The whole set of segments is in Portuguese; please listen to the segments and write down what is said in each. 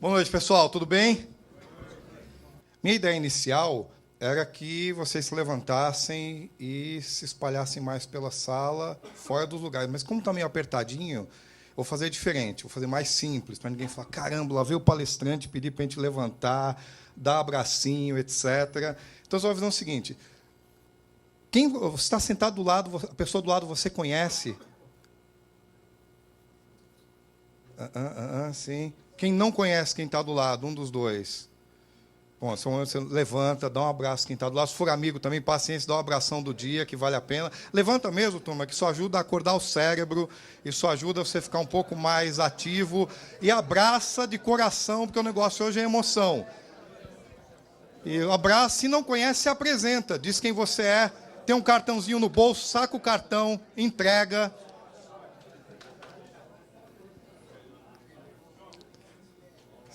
Boa noite, pessoal. Tudo bem? Minha ideia inicial era que vocês se levantassem e se espalhassem mais pela sala, fora dos lugares. Mas como está meio apertadinho, vou fazer diferente, vou fazer mais simples, para ninguém falar, caramba, lá veio o palestrante pedir para a gente levantar, dar abracinho, etc. Então, eu vou fazer o seguinte. Quem você está sentado do lado, a pessoa do lado você conhece? Sim. Quem não conhece quem está do lado, um dos dois? Bom, você levanta, dá um abraço quem está do lado. Se for amigo também, paciência, dá um abração do dia, que vale a pena. Levanta mesmo, turma, que isso ajuda a acordar o cérebro, isso ajuda você a ficar um pouco mais ativo. E abraça de coração, porque o negócio hoje é emoção. E abraça, se não conhece, se apresenta. Diz quem você é, tem um cartãozinho no bolso, saca o cartão, entrega.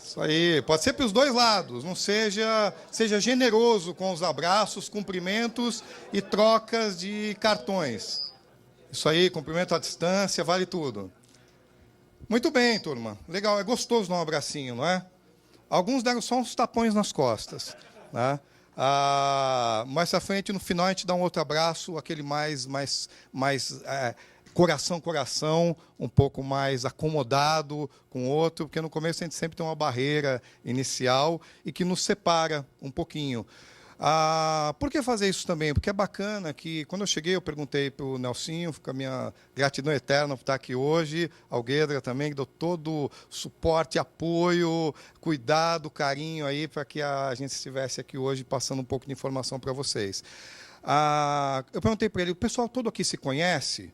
Isso aí, pode ser para os dois lados, não seja generoso com os abraços, cumprimentos e trocas de cartões. Isso aí, cumprimento à distância, vale tudo. Muito bem, turma. Legal, é gostoso dar um abracinho, não é? Alguns deram só uns tapões nas costas. Né? Mais à frente, no final, a gente dá um outro abraço, aquele mais coração, um pouco mais acomodado com o outro, porque no começo a gente sempre tem uma barreira inicial e que nos separa um pouquinho. Por que fazer isso também? Porque é bacana que, quando eu cheguei, eu perguntei para o Nelsinho, com a minha gratidão eterna por estar aqui hoje, ao Guedra também, que deu todo o suporte, apoio, cuidado, carinho aí para que a gente estivesse aqui hoje passando um pouco de informação para vocês. Eu perguntei para ele, o pessoal todo aqui se conhece?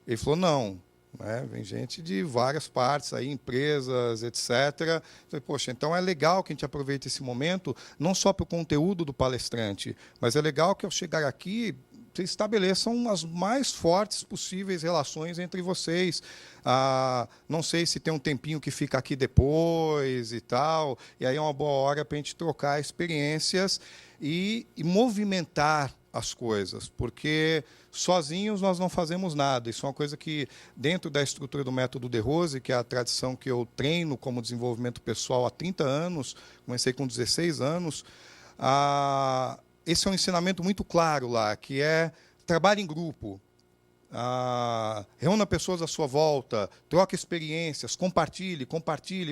Ele falou, não, né? Vem gente de várias partes, aí, empresas, etc. Eu falei, poxa, então é legal que a gente aproveite esse momento, não só para o conteúdo do palestrante, mas é legal que ao chegar aqui, vocês estabeleçam as mais fortes possíveis relações entre vocês. Não sei se tem um tempinho que fica aqui depois e tal, e aí é uma boa hora para a gente trocar experiências e movimentar as coisas, porque sozinhos nós não fazemos nada. Isso é uma coisa que, dentro da estrutura do método De Rose, que é a tradição que eu treino como desenvolvimento pessoal há 30 anos, comecei com 16 anos, esse é um ensinamento muito claro lá, que é trabalho em grupo. Reúna pessoas à sua volta, troque experiências, compartilhe,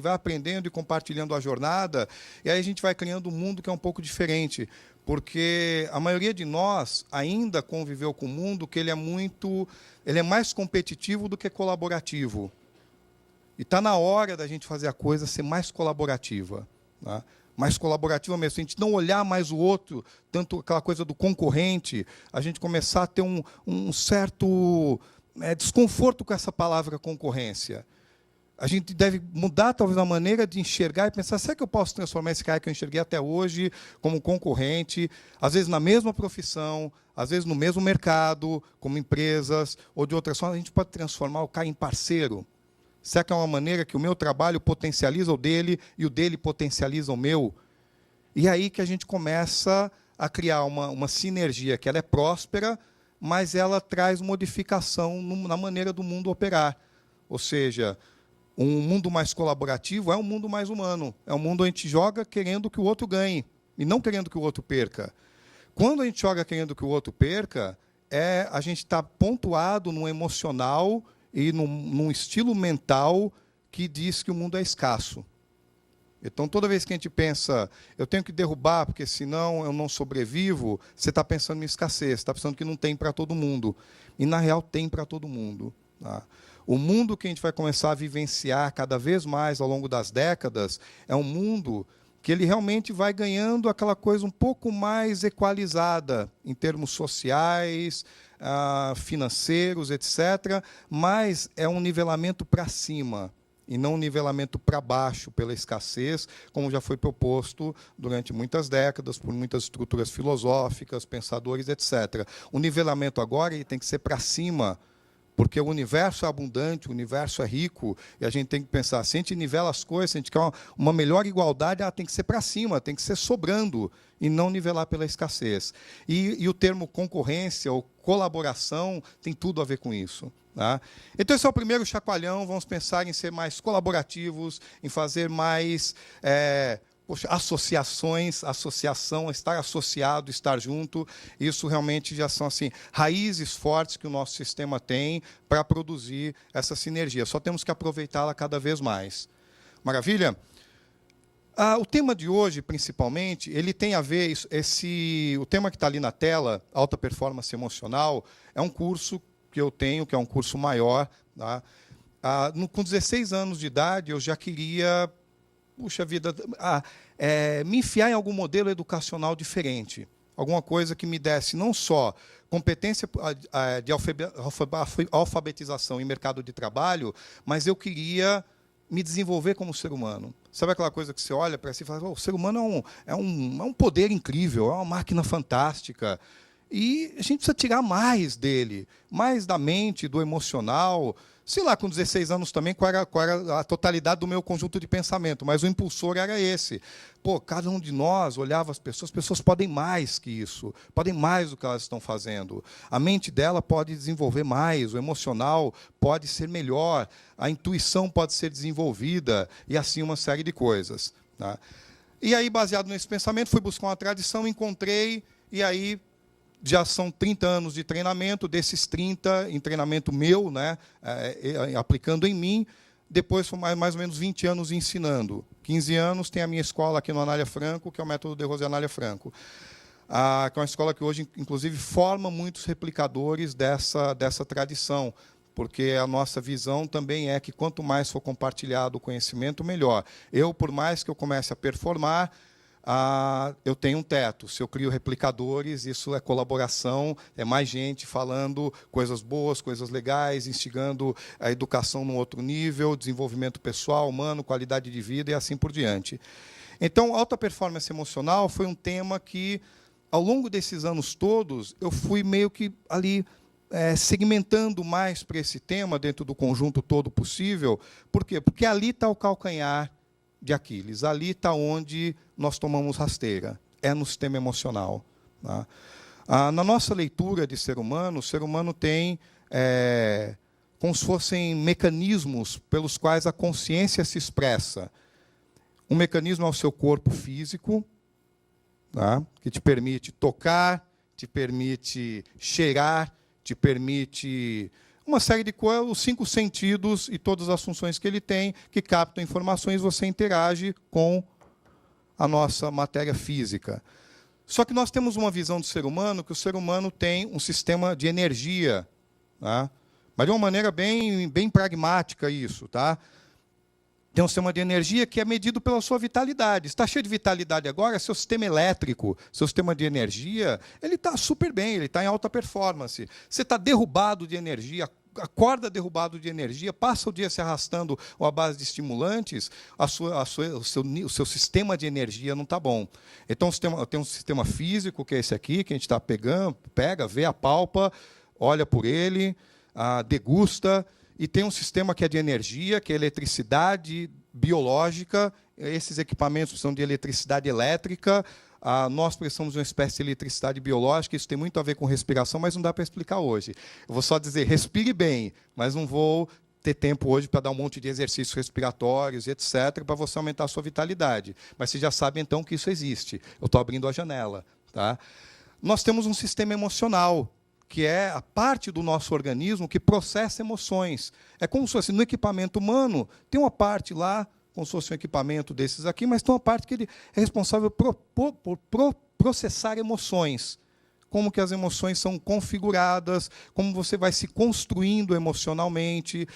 vai aprendendo e compartilhando a jornada, e aí a gente vai criando um mundo que é um pouco diferente, porque a maioria de nós ainda conviveu com um mundo que ele é mais competitivo do que colaborativo. E está na hora da gente fazer a coisa ser mais colaborativa, né? Mais colaborativa mesmo, se a gente não olhar mais o outro, tanto aquela coisa do concorrente, a gente começar a ter um certo desconforto com essa palavra concorrência. A gente deve mudar, talvez, a maneira de enxergar e pensar, será que eu posso transformar esse cara que eu enxerguei até hoje como concorrente, às vezes na mesma profissão, às vezes no mesmo mercado, como empresas, ou de outras formas, a gente pode transformar o cara em parceiro. Será que é uma maneira que o meu trabalho potencializa o dele e o dele potencializa o meu? E é aí que a gente começa a criar uma sinergia que ela é próspera, mas ela traz modificação na maneira do mundo operar. Ou seja, um mundo mais colaborativo é um mundo mais humano. É um mundo onde a gente joga querendo que o outro ganhe e não querendo que o outro perca. Quando a gente joga querendo que o outro perca, a gente está pontuado no emocional e num estilo mental que diz que o mundo é escasso. Então, toda vez que a gente pensa, eu tenho que derrubar, porque senão eu não sobrevivo, você está pensando em escassez, você está pensando que não tem para todo mundo. E, na real, tem para todo mundo. Tá? O mundo que a gente vai começar a vivenciar cada vez mais ao longo das décadas é um mundo que ele realmente vai ganhando aquela coisa um pouco mais equalizada em termos sociais, financeiros, etc., mas é um nivelamento para cima e não um nivelamento para baixo pela escassez, como já foi proposto durante muitas décadas por muitas estruturas filosóficas, pensadores, etc. O nivelamento agora ele tem que ser para cima, porque o universo é abundante, o universo é rico, e a gente tem que pensar, se a gente nivela as coisas, se a gente quer uma melhor igualdade, ela tem que ser para cima, tem que ser sobrando, e não nivelar pela escassez. E o termo concorrência ou colaboração tem tudo a ver com isso. Tá? Então, esse é o primeiro chacoalhão. Vamos pensar em ser mais colaborativos, em fazer mais associação, estar associado, estar junto. Isso realmente já são assim, raízes fortes que o nosso sistema tem para produzir essa sinergia. Só temos que aproveitá-la cada vez mais. Maravilha? O tema de hoje, principalmente, ele tem a ver, o tema que está ali na tela, Alta Performance Emocional, é um curso que eu tenho, que é um curso maior. Tá? Com 16 anos de idade, eu já queria, puxa vida, me enfiar em algum modelo educacional diferente. Alguma coisa que me desse não só competência de alfabetização em mercado de trabalho, mas eu queria me desenvolver como ser humano. Sabe aquela coisa que você olha para si e fala, o ser humano é um poder incrível, é uma máquina fantástica. E a gente precisa tirar mais dele, mais da mente, do emocional. Sei lá, com 16 anos também, qual era a totalidade do meu conjunto de pensamento, mas o impulsor era esse. Pô, cada um de nós olhava as pessoas podem mais que isso, podem mais do que elas estão fazendo. A mente dela pode desenvolver mais, o emocional pode ser melhor, a intuição pode ser desenvolvida, e assim uma série de coisas. Tá? E aí, baseado nesse pensamento, fui buscar uma tradição, encontrei, e aí já são 30 anos de treinamento, desses 30 em treinamento meu, né, aplicando em mim. Depois foi mais ou menos 20 anos ensinando. 15 anos tem a minha escola aqui no Anália Franco, que é o método de Rose Anália Franco. Que é uma escola que hoje, inclusive, forma muitos replicadores dessa tradição, porque a nossa visão também é que quanto mais for compartilhado o conhecimento, melhor. Eu, por mais que eu comece a performar, eu tenho um teto. Se eu crio replicadores, isso é colaboração, é mais gente falando coisas boas, coisas legais, instigando a educação num outro nível, desenvolvimento pessoal, humano, qualidade de vida e assim por diante. Então, alta performance emocional foi um tema que, ao longo desses anos todos, eu fui meio que ali segmentando mais para esse tema, dentro do conjunto todo possível. Por quê? Porque ali está o calcanhar de Aquiles. Ali está onde nós tomamos rasteira, é no sistema emocional. Tá? Na nossa leitura de ser humano, o ser humano tem como se fossem mecanismos pelos quais a consciência se expressa. Um mecanismo é o seu corpo físico, tá? Que te permite tocar, te permite cheirar, te permite uma série de coisas, os 5 sentidos e todas as funções que ele tem, que captam informações, você interage com a nossa matéria física. Só que nós temos uma visão do ser humano, que o ser humano tem um sistema de energia, tá? Mas de uma maneira bem pragmática isso. Tá? Tem um sistema de energia que é medido pela sua vitalidade. Está cheio de vitalidade agora, seu sistema elétrico, seu sistema de energia, ele está super bem, ele está em alta performance. Você está derrubado de energia, acorda derrubado de energia, passa o dia se arrastando à base de estimulantes, o seu sistema de energia não está bom. Então, tem um sistema físico, que é esse aqui, que a gente está pega, vê, apalpa, olha por ele, degusta. E tem um sistema que é de energia, que é eletricidade biológica. Esses equipamentos são de eletricidade elétrica. Nós precisamos de uma espécie de eletricidade biológica. Isso tem muito a ver com respiração, mas não dá para explicar hoje. Eu vou só dizer, respire bem, mas não vou ter tempo hoje para dar um monte de exercícios respiratórios, etc., para você aumentar a sua vitalidade. Mas você já sabe, então, que isso existe. Eu estou abrindo a janela. Tá? Nós temos um sistema emocional, que é a parte do nosso organismo que processa emoções. É como se fosse no equipamento humano, tem uma parte lá, como se fosse um equipamento desses aqui, mas tem uma parte que ele é responsável por processar emoções. Como que as emoções são configuradas, como você vai se construindo emocionalmente,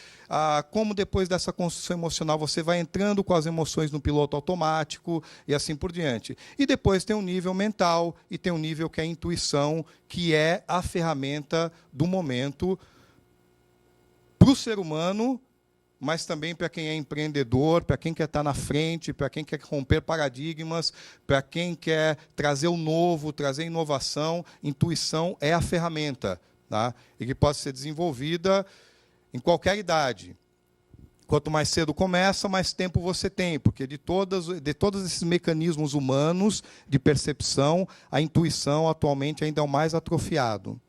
como depois dessa construção emocional você vai entrando com as emoções no piloto automático e assim por diante. E depois tem um nível mental e tem um nível que é a intuição, que é a ferramenta do momento para o ser humano, mas também para quem é empreendedor, para quem quer estar na frente, para quem quer romper paradigmas, para quem quer trazer o novo, trazer inovação. Intuição é a ferramenta, tá? E que pode ser desenvolvida em qualquer idade. Quanto mais cedo começa, mais tempo você tem, porque de todos esses mecanismos humanos de percepção, a intuição atualmente ainda é o mais atrofiado.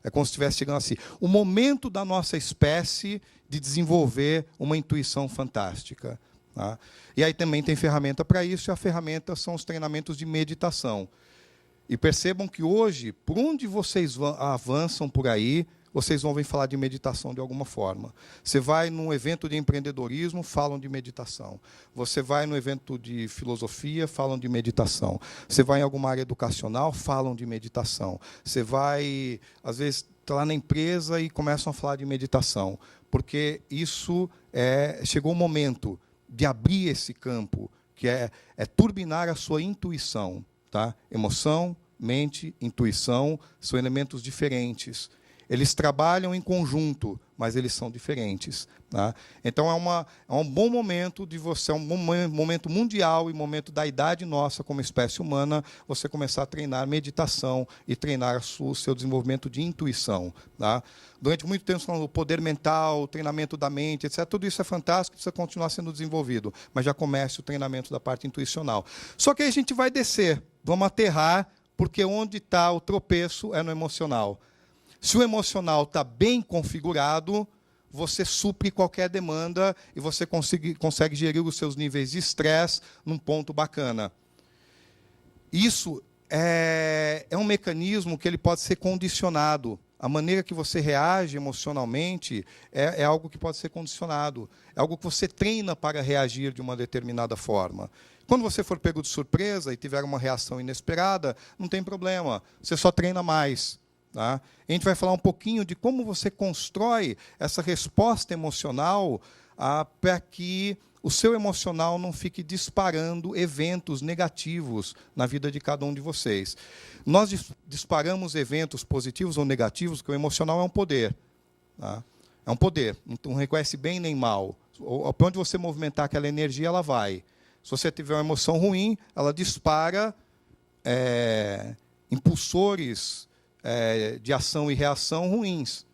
É como se estivesse chegando assim. O momento da nossa espécie de desenvolver uma intuição fantástica. Tá? E aí também tem ferramenta para isso, e a ferramenta são os treinamentos de meditação. E percebam que hoje, por onde vocês avançam por aí, vocês vão vir falar de meditação de alguma forma. Você vai num evento de empreendedorismo, falam de meditação. Você vai num evento de filosofia, falam de meditação. Você vai em alguma área educacional, falam de meditação. Você vai, às vezes, tá lá na empresa e começam a falar de meditação. Porque isso chegou o momento de abrir esse campo, que é turbinar a sua intuição. Tá? Emoção, mente, intuição são elementos diferentes. Eles trabalham em conjunto, mas eles são diferentes. Tá? Então, é um bom momento de você, é um bom momento mundial e momento da idade nossa como espécie humana, você começar a treinar meditação e treinar o seu desenvolvimento de intuição. Tá? Durante muito tempo, falando do poder mental, o treinamento da mente, etc. Tudo isso é fantástico, precisa continuar sendo desenvolvido, mas já começa o treinamento da parte intuicional. Só que aí a gente vai descer, vamos aterrar, porque onde está o tropeço é no emocional. Se o emocional está bem configurado, você supre qualquer demanda e você consegue gerir os seus níveis de estresse num ponto bacana. Isso é um mecanismo que ele pode ser condicionado. A maneira que você reage emocionalmente é algo que pode ser condicionado. É algo que você treina para reagir de uma determinada forma. Quando você for pego de surpresa e tiver uma reação inesperada, não tem problema. Você só treina mais. Tá? A gente vai falar um pouquinho de como você constrói essa resposta emocional para que o seu emocional não fique disparando eventos negativos na vida de cada um de vocês. Nós disparamos eventos positivos ou negativos, porque o emocional é um poder. Tá? É um poder, não reconhece bem nem mal. Para onde você movimentar aquela energia, ela vai. Se você tiver uma emoção ruim, ela dispara impulsores de ação e reação ruins.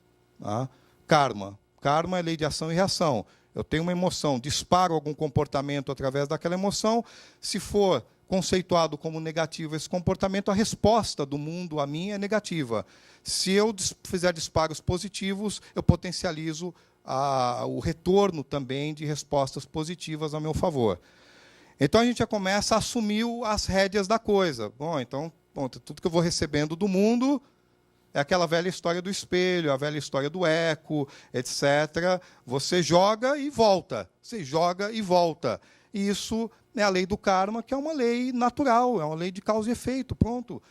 Tá? Karma. Karma é lei de ação e reação. Eu tenho uma emoção, disparo algum comportamento através daquela emoção. Se for conceituado como negativo esse comportamento, a resposta do mundo a mim é negativa. Se eu fizer disparos positivos, eu potencializo o retorno também de respostas positivas a meu favor. Então, a gente já começa a assumir as rédeas da coisa. Bom, então, tudo que eu vou recebendo do mundo é aquela velha história do espelho, a velha história do eco, etc. Você joga e volta. Você joga e volta. E isso é a lei do karma, que é uma lei natural, é uma lei de causa e efeito. Pronto.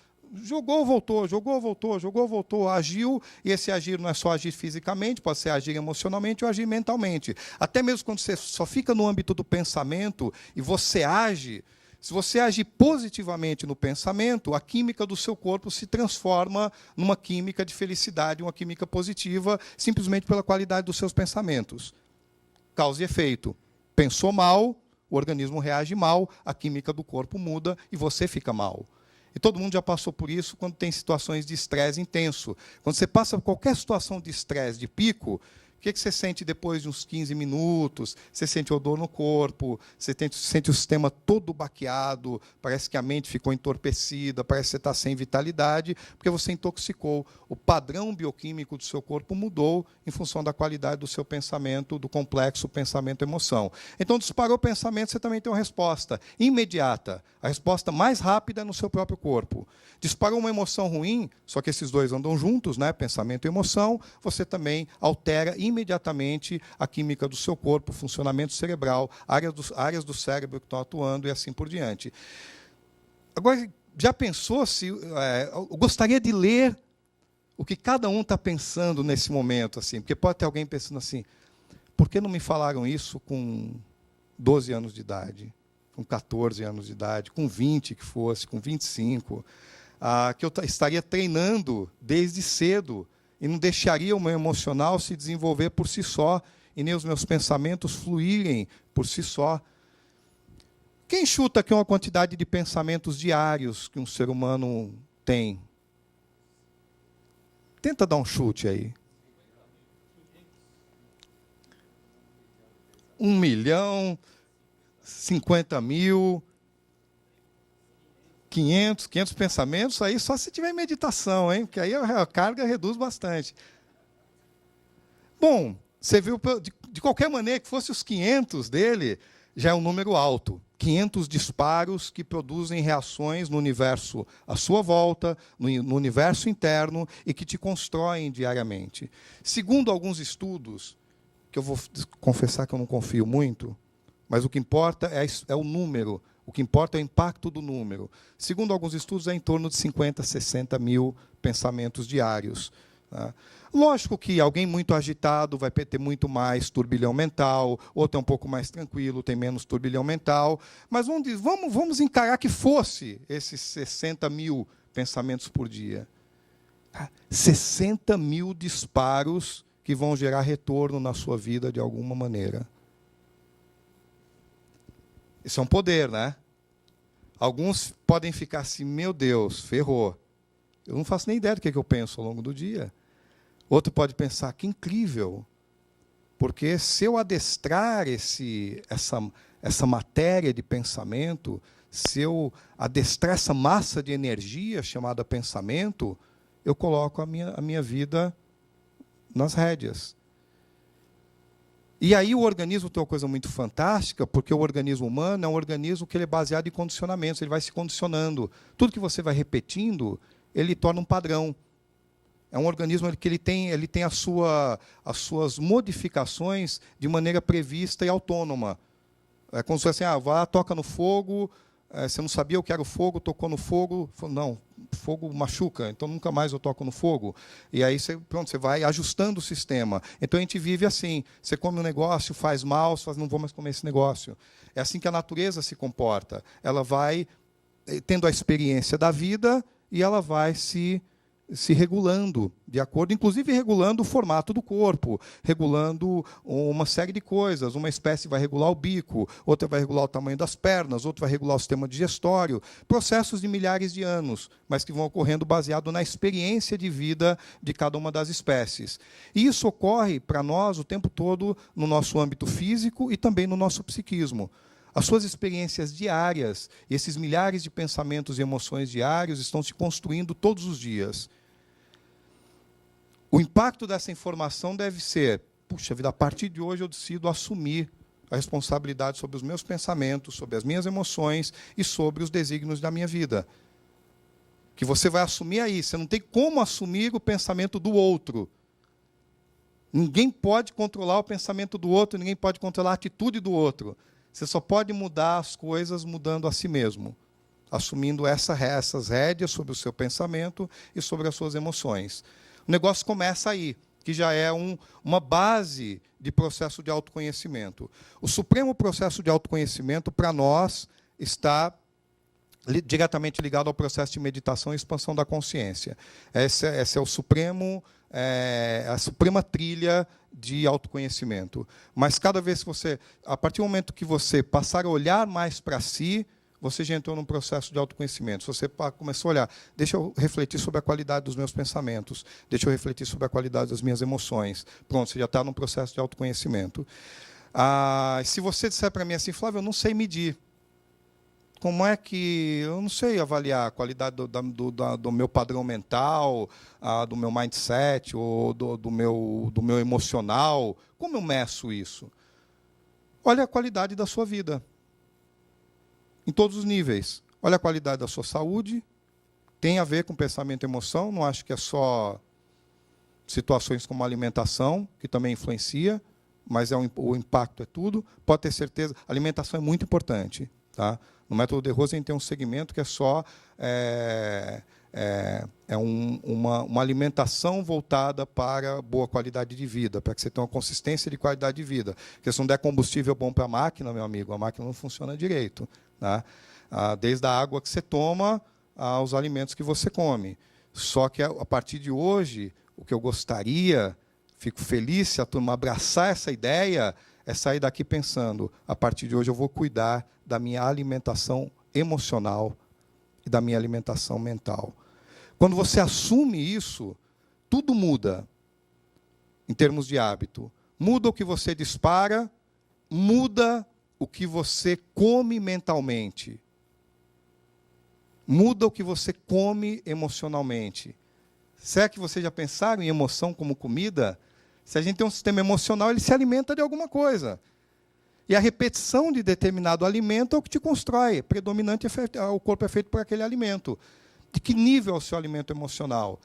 Jogou, voltou, jogou, voltou, jogou, voltou, agiu, e esse agir não é só agir fisicamente, pode ser agir emocionalmente ou agir mentalmente. Até mesmo quando você só fica no âmbito do pensamento e você age, se você agir positivamente no pensamento, a química do seu corpo se transforma numa química de felicidade, uma química positiva, simplesmente pela qualidade dos seus pensamentos. Causa e efeito. Pensou mal, o organismo reage mal, a química do corpo muda e você fica mal. E todo mundo já passou por isso quando tem situações de estresse intenso. Quando você passa por qualquer situação de estresse, de pico, o que você sente depois de uns 15 minutos? Você sente odor no corpo, você sente o sistema todo baqueado, parece que a mente ficou entorpecida, parece que você está sem vitalidade, porque você intoxicou. O padrão bioquímico do seu corpo mudou em função da qualidade do seu pensamento, do complexo pensamento-emoção. Então, disparou o pensamento, você também tem uma resposta imediata. A resposta mais rápida é no seu próprio corpo. Disparou uma emoção ruim, só que esses dois andam juntos, né? Pensamento e emoção, você também altera imediatamente a química do seu corpo, funcionamento cerebral, áreas do cérebro que estão atuando e assim por diante. Agora, já pensou se... eu gostaria de ler o que cada um está pensando nesse momento, assim, porque pode ter alguém pensando assim, por que não me falaram isso com 12 anos de idade, com 14 anos de idade, com 20 que fosse, com 25, que eu estaria treinando desde cedo e não deixaria o meu emocional se desenvolver por si só e nem os meus pensamentos fluírem por si só. Quem chuta aqui uma quantidade de pensamentos diários que um ser humano tem? Tenta dar um chute aí. 1 milhão, 50 mil, 500 pensamentos, aí só se tiver meditação, hein? Porque aí a carga reduz bastante. Bom, você viu, de qualquer maneira que fosse os 500 dele, já é um número alto. 500 disparos que produzem reações no universo à sua volta, no universo interno, e que te constroem diariamente. Segundo alguns estudos, que eu vou confessar que eu não confio muito, mas o que importa é o número, o que importa é o impacto do número. Segundo alguns estudos, é em torno de 50, 60 mil pensamentos diários. Tá? Lógico que alguém muito agitado vai ter muito mais turbilhão mental, outro é um pouco mais tranquilo, tem menos turbilhão mental, mas vamos encarar que fosse esses 60 mil pensamentos por dia. 60 mil disparos que vão gerar retorno na sua vida de alguma maneira. Isso é um poder, né? Alguns podem ficar assim, meu Deus, ferrou. Eu não faço nem ideia do que eu penso ao longo do dia. Outro pode pensar, que incrível, porque se eu adestrar essa matéria de pensamento, se eu adestrar essa massa de energia chamada pensamento, eu coloco a minha vida nas rédeas. E aí o organismo tem uma coisa muito fantástica, porque o organismo humano é um organismo que ele é baseado em condicionamentos, ele vai se condicionando. Tudo que você vai repetindo, ele torna um padrão. É um organismo que ele tem as suas modificações de maneira prevista e autônoma. É como se fosse assim, vá lá, toca no fogo, você não sabia o que era o fogo, tocou no fogo, não, fogo machuca, então nunca mais eu toco no fogo. E aí você vai ajustando o sistema. Então a gente vive assim, você come um negócio, faz mal, você fala, não vou mais comer esse negócio. É assim que a natureza se comporta. Ela vai tendo a experiência da vida e ela vai se regulando de acordo, inclusive regulando o formato do corpo, regulando uma série de coisas. Uma espécie vai regular o bico, outra vai regular o tamanho das pernas, outra vai regular o sistema digestório. Processos de milhares de anos, mas que vão ocorrendo baseado na experiência de vida de cada uma das espécies. E isso ocorre para nós o tempo todo no nosso âmbito físico e também no nosso psiquismo. As suas experiências diárias, esses milhares de pensamentos e emoções diários estão se construindo todos os dias. O impacto dessa informação deve ser, puxa vida, a partir de hoje eu decido assumir a responsabilidade sobre os meus pensamentos, sobre as minhas emoções e sobre os desígnios da minha vida. Que você vai assumir aí, você não tem como assumir o pensamento do outro. Ninguém pode controlar o pensamento do outro, ninguém pode controlar a atitude do outro. Você só pode mudar as coisas mudando a si mesmo, assumindo essas rédeas sobre o seu pensamento e sobre as suas emoções. O negócio começa aí, que já é uma base de processo de autoconhecimento. O supremo processo de autoconhecimento, para nós, está diretamente ligado ao processo de meditação e expansão da consciência. Esse é o supremo, a suprema trilha de autoconhecimento. Mas cada vez que você, a partir do momento que você passar a olhar mais para si, você já entrou num processo de autoconhecimento. Se você começou a olhar, deixa eu refletir sobre a qualidade dos meus pensamentos, deixa eu refletir sobre a qualidade das minhas emoções. Pronto, você já está num processo de autoconhecimento. Se você disser para mim assim, Flávio, eu não sei medir. Como é que eu não sei avaliar a qualidade do meu padrão mental, do meu mindset, ou do meu emocional? Como eu meço isso? Olha a qualidade da sua vida, em todos os níveis. Olha a qualidade da sua saúde, tem a ver com pensamento e emoção, não acho que é só situações como alimentação, que também influencia, mas o impacto é tudo. Pode ter certeza, a alimentação é muito importante. Tá? No método de Rose, a gente tem um segmento que é só uma alimentação voltada para boa qualidade de vida, para que você tenha uma consistência de qualidade de vida. Porque se não der combustível bom para a máquina, meu amigo, a máquina não funciona direito. Tá? Desde a água que você toma aos alimentos que você come. Só que, a partir de hoje, o que eu gostaria, fico feliz se a turma abraçar essa ideia, é sair daqui pensando, a partir de hoje eu vou cuidar da minha alimentação emocional e da minha alimentação mental. Quando você assume isso, tudo muda em termos de hábito. Muda o que você dispara, muda o que você come mentalmente. Muda o que você come emocionalmente. Será que vocês já pensaram em emoção como comida? Se a gente tem um sistema emocional, ele se alimenta de alguma coisa. E a repetição de determinado alimento é o que te constrói. Predominante o corpo é feito por aquele alimento. De que nível é o seu alimento emocional?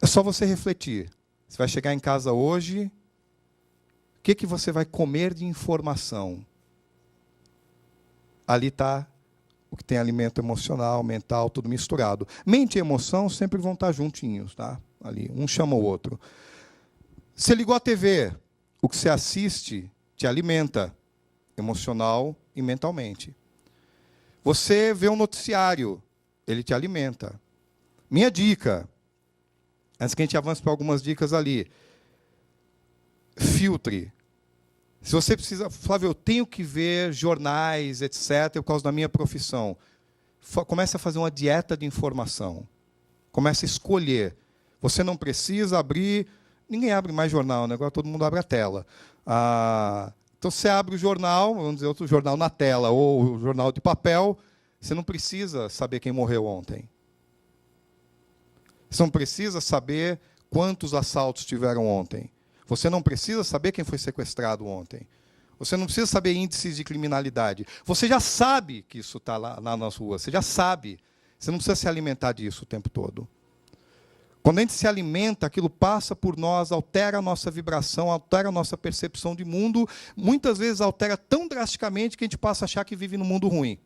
É só você refletir. Você vai chegar em casa hoje, o que você vai comer de informação? Ali está o que tem alimento emocional, mental, tudo misturado. Mente e emoção sempre vão estar juntinhos, tá? Ali, um chama o outro. Você ligou a TV, o que você assiste te alimenta, emocional e mentalmente. Você vê um noticiário, ele te alimenta. Minha dica, antes que a gente avance para algumas dicas ali, filtre. Se você precisa, Flávio, eu tenho que ver jornais, etc., por causa da minha profissão, comece a fazer uma dieta de informação. Comece a escolher. Você não precisa abrir, ninguém abre mais jornal, né? Agora todo mundo abre a tela. Então, você abre o jornal, vamos dizer, outro jornal na tela, ou o jornal de papel, você não precisa saber quem morreu ontem. Você não precisa saber quantos assaltos tiveram ontem. Você não precisa saber quem foi sequestrado ontem. Você não precisa saber índices de criminalidade. Você já sabe que isso está lá nas ruas. Você já sabe. Você não precisa se alimentar disso o tempo todo. Quando a gente se alimenta, aquilo passa por nós, altera a nossa vibração, altera a nossa percepção de mundo. Muitas vezes altera tão drasticamente que a gente passa a achar que vive num mundo ruim.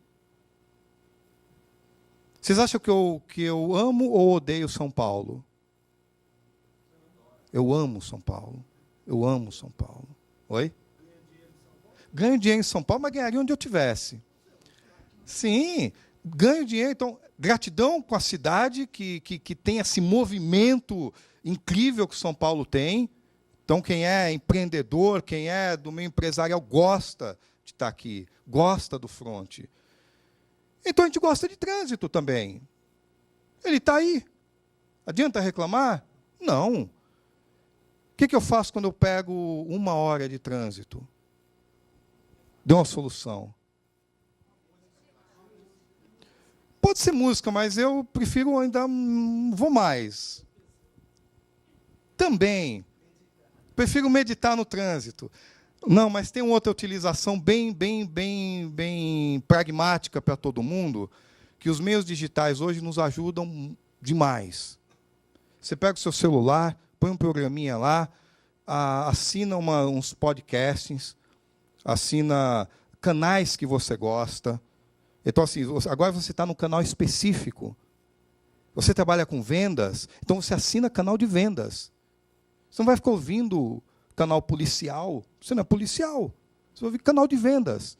Vocês acham que eu amo ou odeio São Paulo? Eu amo São Paulo. Eu amo São Paulo. Oi? Ganho dinheiro em São Paulo, mas ganharia onde eu estivesse. Sim, ganho dinheiro. Então, gratidão com a cidade que tem esse movimento incrível que São Paulo tem. Então, quem é empreendedor, quem é do meio empresarial, gosta de estar aqui, gosta do fronte. Então, a gente gosta de trânsito também. Ele está aí. Adianta reclamar? Não. O que eu faço quando eu pego 1 hora de trânsito? Deu uma solução. Pode ser música, mas eu prefiro ainda, vou mais. Também, prefiro meditar no trânsito. Não, mas tem outra utilização bem pragmática para todo mundo, que os meios digitais hoje nos ajudam demais. Você pega o seu celular, põe um programinha lá, assina uns podcastings, assina canais que você gosta. Então, assim, agora você está num canal específico. Você trabalha com vendas, então você assina canal de vendas. Você não vai ficar ouvindo canal policial. Você não é policial. Você vai ouvir canal de vendas.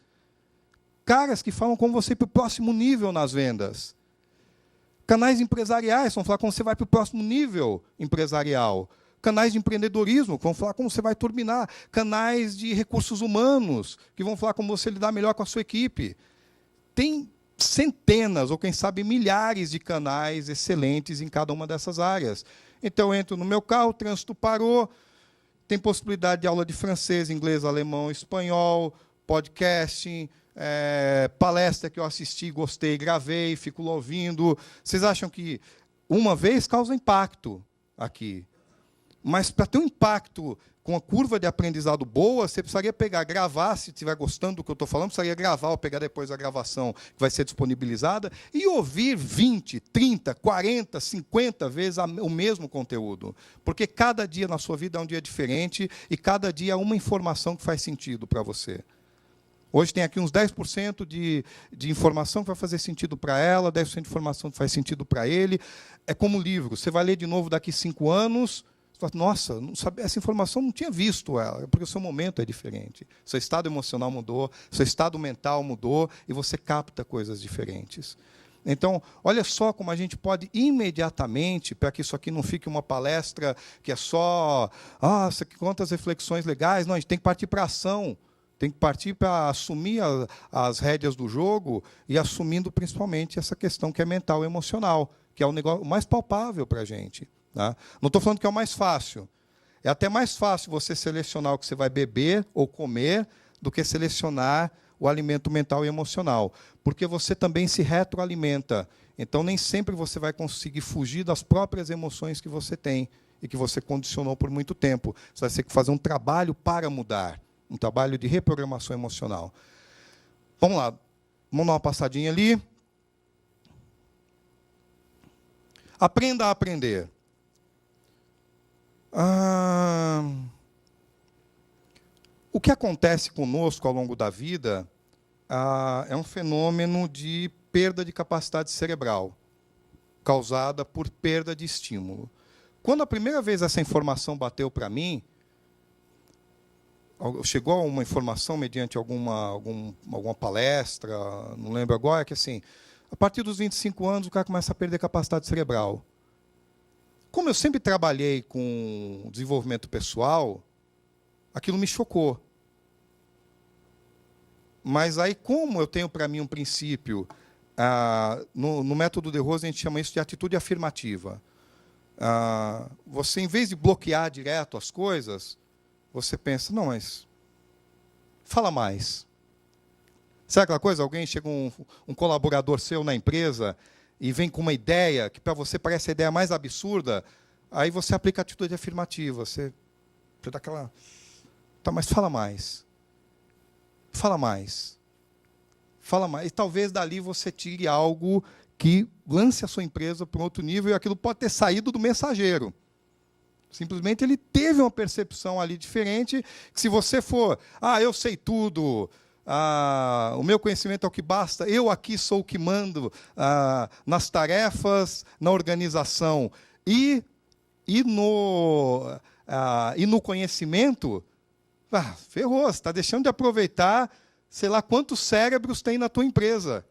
Caras que falam com você para o próximo nível nas vendas. Canais empresariais vão falar como você vai para o próximo nível empresarial. Canais de empreendedorismo que vão falar como você vai turbinar. Canais de recursos humanos que vão falar como você lidar melhor com a sua equipe. Tem centenas, ou quem sabe milhares de canais excelentes em cada uma dessas áreas. Então, eu entro no meu carro, o trânsito parou, tem possibilidade de aula de francês, inglês, alemão, espanhol, podcasting, palestra que eu assisti, gostei, gravei, fico lá ouvindo. Vocês acham que uma vez causa impacto aqui? Mas para ter um impacto com a curva de aprendizado boa, você precisaria gravar, se estiver gostando do que eu estou falando, precisaria gravar ou pegar depois a gravação que vai ser disponibilizada e ouvir 20, 30, 40, 50 vezes o mesmo conteúdo. Porque cada dia na sua vida é um dia diferente e cada dia é uma informação que faz sentido para você. Hoje tem aqui uns 10% de informação que vai fazer sentido para ela, 10% de informação que faz sentido para ele. É como livro. Você vai ler de novo daqui 5 anos... Nossa, não sabia, essa informação não tinha visto ela, porque o seu momento é diferente. Seu estado emocional mudou, seu estado mental mudou, e você capta coisas diferentes. Então, olha só como a gente pode imediatamente, para que isso aqui não fique uma palestra que é só, quantas reflexões legais. Não, a gente tem que partir para a ação, tem que partir para assumir as rédeas do jogo e assumindo principalmente essa questão que é mental e emocional, que é o negócio mais palpável para a gente. Tá? Não estou falando que é o mais fácil. É até mais fácil você selecionar o que você vai beber ou comer do que selecionar o alimento mental e emocional, porque você também se retroalimenta. Então, nem sempre você vai conseguir fugir das próprias emoções que você tem e que você condicionou por muito tempo. Você vai ter que fazer um trabalho para mudar, um trabalho de reprogramação emocional. Vamos lá, vamos dar uma passadinha ali. Aprenda a aprender. O que acontece conosco ao longo da vida é um fenômeno de perda de capacidade cerebral, causada por perda de estímulo. Quando a primeira vez essa informação bateu para mim, chegou uma informação mediante alguma palestra, não lembro agora, que assim, a partir dos 25 anos o cara começa a perder capacidade cerebral. Como eu sempre trabalhei com desenvolvimento pessoal, aquilo me chocou. Mas aí, como eu tenho para mim um princípio, no método de Rose a gente chama isso de atitude afirmativa. Você, em vez de bloquear direto as coisas, você pensa, não, mas fala mais. Sabe aquela coisa? Alguém chega, um colaborador seu na empresa e vem com uma ideia que para você parece a ideia mais absurda, aí você aplica a atitude afirmativa. Você dá aquela... Tá, mas fala mais. Fala mais. Fala mais. E talvez dali você tire algo que lance a sua empresa para um outro nível, e aquilo pode ter saído do mensageiro. Simplesmente ele teve uma percepção ali diferente, que se você for, eu sei tudo, o meu conhecimento é o que basta, eu aqui sou o que mando nas tarefas, na organização e no conhecimento, ferrou, você está deixando de aproveitar, sei lá quantos cérebros tem na tua empresa,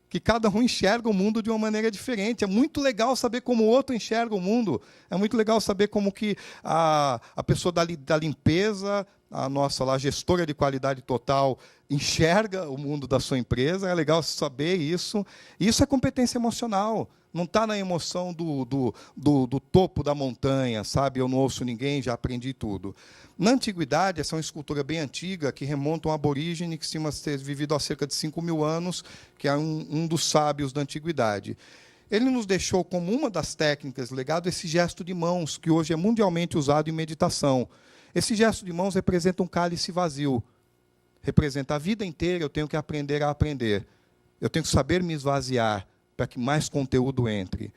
que cada um enxerga o mundo de uma maneira diferente. É muito legal saber como o outro enxerga o mundo. É muito legal saber como que a pessoa da limpeza, a nossa lá, gestora de qualidade total, enxerga o mundo da sua empresa. É legal saber isso. Isso é competência emocional. Não está na emoção do topo da montanha, sabe? Eu não ouço ninguém, já aprendi tudo. Na antiguidade, essa é uma escultura bem antiga, que remonta a um aborígene que estima ter vivido há cerca de 5.000 anos, que é um dos sábios da antiguidade. Ele nos deixou como uma das técnicas legado esse gesto de mãos, que hoje é mundialmente usado em meditação. Esse gesto de mãos representa um cálice vazio. Representa a vida inteira, eu tenho que aprender a aprender. Eu tenho que saber me esvaziar para que mais conteúdo entre.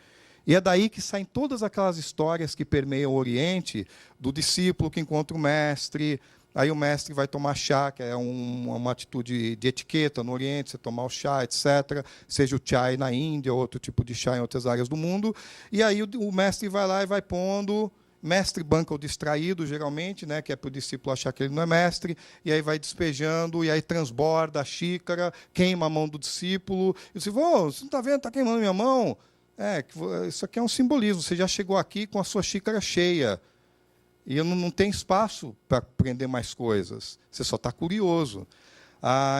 E é daí que saem todas aquelas histórias que permeiam o Oriente, do discípulo que encontra o mestre, aí o mestre vai tomar chá, que é uma atitude de etiqueta no Oriente, você tomar o chá, etc., seja o chai na Índia, outro tipo de chá em outras áreas do mundo, e aí o mestre vai lá e vai pondo, mestre banca o distraído, geralmente, né, que é para o discípulo achar que ele não é mestre, e aí vai despejando, e aí transborda a xícara, queima a mão do discípulo, e você fala, você não está vendo, está queimando minha mão? Isso aqui é um simbolismo, você já chegou aqui com a sua xícara cheia, e não tem espaço para aprender mais coisas, você só está curioso.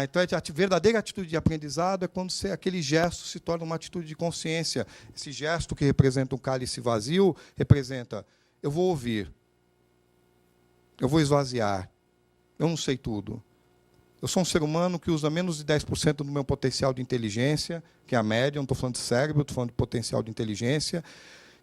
Então, a verdadeira atitude de aprendizado é quando aquele gesto se torna uma atitude de consciência. Esse gesto que representa um cálice vazio, representa, eu vou ouvir, eu vou esvaziar, eu não sei tudo. Eu sou um ser humano que usa menos de 10% do meu potencial de inteligência, que é a média, não estou falando de cérebro, estou falando de potencial de inteligência,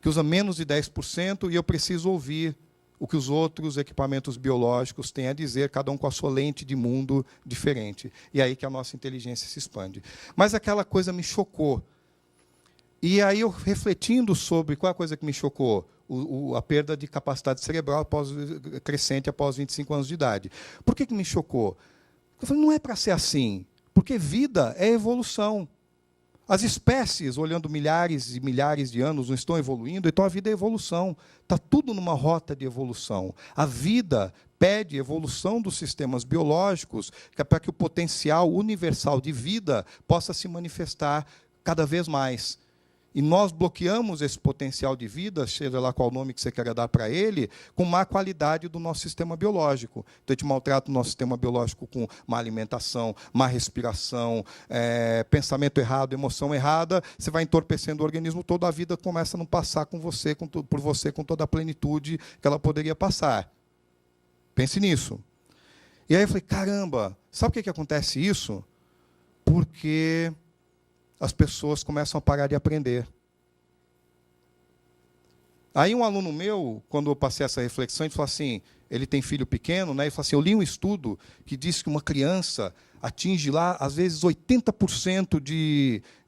que usa menos de 10%, e eu preciso ouvir o que os outros equipamentos biológicos têm a dizer, cada um com a sua lente de mundo diferente. E é aí que a nossa inteligência se expande. Mas aquela coisa me chocou. E aí, eu refletindo sobre qual é a coisa que me chocou, a perda de capacidade cerebral crescente após 25 anos de idade. Por que me chocou? Eu falei, não é para ser assim, porque vida é evolução. As espécies, olhando milhares e milhares de anos, não estão evoluindo, então a vida é evolução. Está tudo numa rota de evolução. A vida pede evolução dos sistemas biológicos para que o potencial universal de vida possa se manifestar cada vez mais. E nós bloqueamos esse potencial de vida, seja lá qual nome que você queira dar para ele, com má qualidade do nosso sistema biológico. Então, a gente maltrata o nosso sistema biológico com má alimentação, má respiração, pensamento errado, emoção errada, você vai entorpecendo o organismo todo, a vida começa a não passar por você com toda a plenitude que ela poderia passar. Pense nisso. E aí eu falei, caramba, sabe por que acontece isso? Porque as pessoas começam a parar de aprender. Aí um aluno meu, quando eu passei essa reflexão, ele falou assim, ele tem filho pequeno, né? Ele falou assim, eu li um estudo que diz que uma criança atinge lá, às vezes, 80%